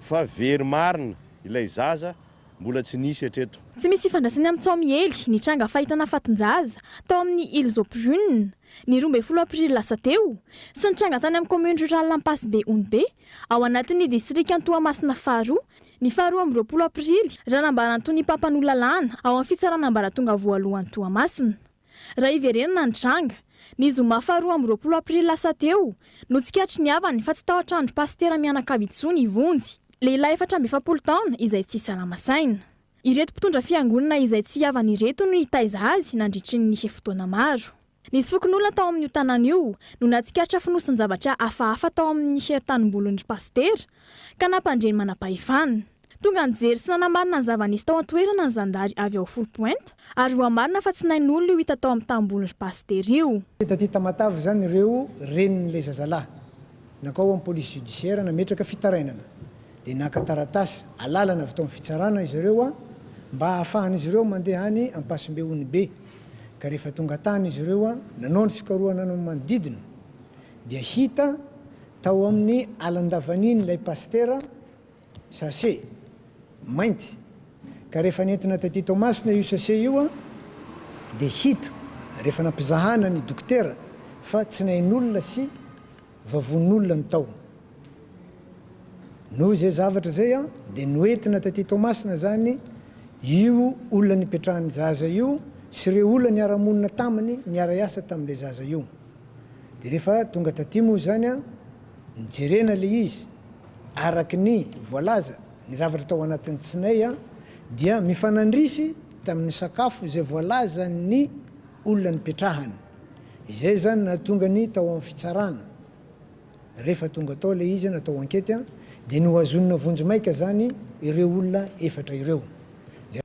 fa very marina ilay zaza mbola tsy nisy hatreto. Tsy misy ifandraisany amin'ny Tsaomiely ny tranga fahitana fatin-jaza tao amin'ny Ilzopriune ny 12 aprily lasa teo sy ny tranga tany amin'ny commune rurale Lampasy Onbe ao anatin'ny distrika Toamasina faharoa ny faharoa amin'ny 20 aprily raha nambaran'ny Papan'Olalana ao amin'ny fitsarana ambaratonga voalohan'ny Toamasina. Raha iverenana ny tranga ny zoma faharoa amin'ny 20 aprily lasa teo no tsikatry ny avany fa tsy tao atrandro pastera mianakavitsony ivonjy lehilahy 770 taona izay tsy salama saina. Ireto mpitondra fiangonana izay tsy havany ireto no hitaiza azy nandritry ny fotoana maro. Nisy fokon'olona tao amin'ny tanàna io no natsikatra fonosan-javatra hafahafa tao amin'ny tanimbolon'ny pastera ka nampandreny manam-pahefana. Tonga nijery sy nanambarina ny zava-nisy tao an-toerana ny zandary avy ao Folo Pointe ary voamarina fa tsy nain'olona io hita tao amin'ny tambolon'ny pastera io. Taty Tamatavy zany ireo renin'ilay zazalahy nakao amin'ny police judiciaire nametraka fitarainana dia naka taratasy alalana avy tao amin'ny fitsarana izy ireo mba ahafahan'izy ireo mandeha any Ampasy Onbe. Ka rehefa tonga tany izy ireo nanao ny fikarohana ny manodidina dia hita tao amin'ny alan-davaniny ilay pastera sase mainty. Ka rehefa nentina taty Tomasina io sase io dia hita rehefa nampizahana ny dokotera fa tsy nain'olona sy vavon'olona ny tao. Noho izay zavatra zay dia noentina taty Tomasina zany io olona nipetrahan'ny zaza io sy ireo olona niara-monina taminy niara-iasa tamin'ilay zaza io. Dia rehefa tonga taty moa zany nijerena le izy araky ny voalaza ny zavatra tao anatin'ny tsinay dia mifanandrify tamin'ny sakafo izay voalaza ny olona nipetrahany. Izay zany nahatonga ny tao amin'ny fitsarana. Rehefa tonga tao le izy natao ankety dia nohazonina vonjy-maika zany ireo olona efatra ireo.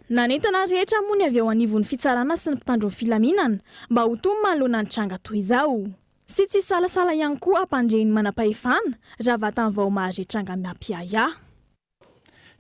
Nanentana rehetra moa ny avy ao anivon'ny fitsarana sy ny mpitandro ny filaminana mba ho toy manoloana ny tranga toy izao. Sy tsy salasala ihany koa ampandreny manam-pahefana raha vatany vao mahazo tranga mampiaya.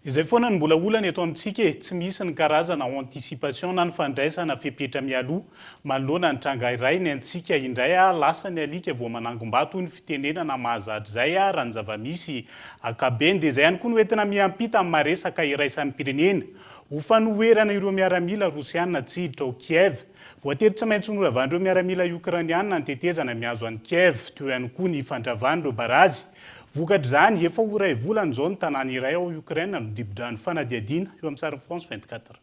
izay foana ny mbola olana eto amintsika tsy misy ny karazana anticipation na ny fandraisana fepetra mialoha manoloana ny tranga iray ny antsika indray lasa ny alika vao manangom-bato ny fitenenana mahazatra zay raha ny zava-misy akabeny dia izay ihany koa no entina miampita amin'ny maresaka iraisan'ny pirenena ho fanoherana ireo miaramila rosiana tsiditra ao Kiev voatery tsy maintsy noravan'ireo miaramila ukrainiana ny tetezana miazo an'i Kiev teo ihany koa ny fandravan'ireo barazy vokatra zany efa ho ray volana izao ny tanàna iray ao Ukraina no dibodrany fanadiadiana eo amin'ny sariny France 24.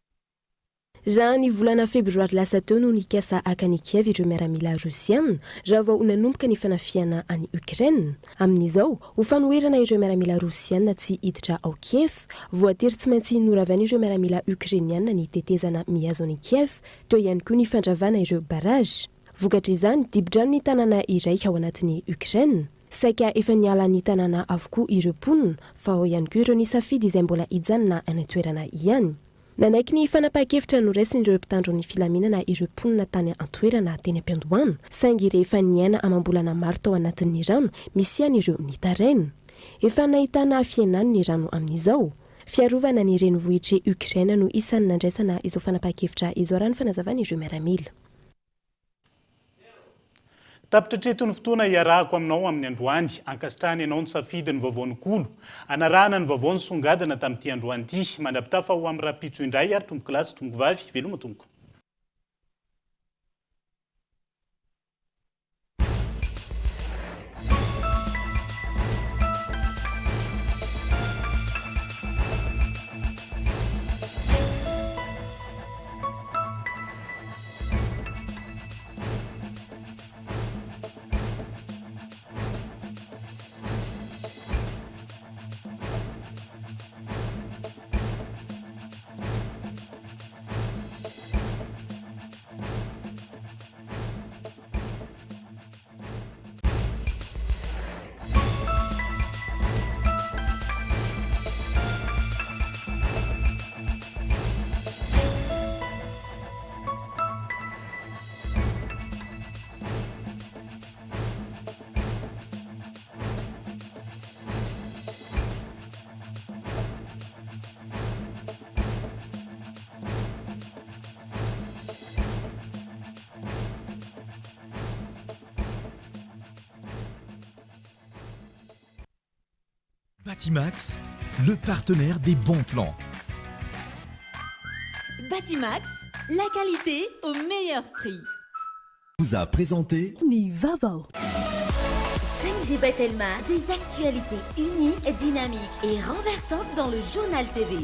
Raha ny volana febroary lasa teo no nikasa akany Kiev ireo miaramila rosiana raha vao nanomboka ny fanafiana any Ukraina. Amin'izao ho fanoherana ireo miaramila rosiana tsy hiditra ao Kiev voatery tsy maintsy noravana ireo miaramila ukrainiana ny tetezana miazo any Kiev teo ihany koa ny fandravana ireo barrage. Vokatra izany dibodrano ny tanàna iray ao anatin'ny Ukraina. Saika efa niala ny tanàna avokoa ireo mponina fa ao ihany koa ireo ny safidy izay mbola hijanona any toerana ihany. Nanaiky ny fanapahan-kevitra noraisin'ireo mpitandro ny filaminana ireo mponina tany an-toerana teny am-piandohana saingy rehefa niaina amam-bolana maro tao anatin'ny rano misy ihany ireo nitaraina. Efa nahitana fiainany ny rano amin'izao. Fiarovana ny renivohitry Ukraina no isan'ny nandraisana izao fanapahan-kevitra izao raha ny fanazavana ireo miaramila. Tapitratreto ny fotoana iarahako aminao amin'ny androany ankasitrahany ianao ny safidy ny vaovaon'ny kolo anarahana ny vaovaon'ny songadina tamin'ity androany ity mandapitafa ho amin'ny rapitso indray ary tomboko lasy tomboko vavy veloma tomboko. Batimax, le partenaire des bons plans. Batimax, la qualité au meilleur prix. Vous a présenté Nivavo. 5G Batelma, des actualités uniques, dynamiques et renversantes dans le journal TV.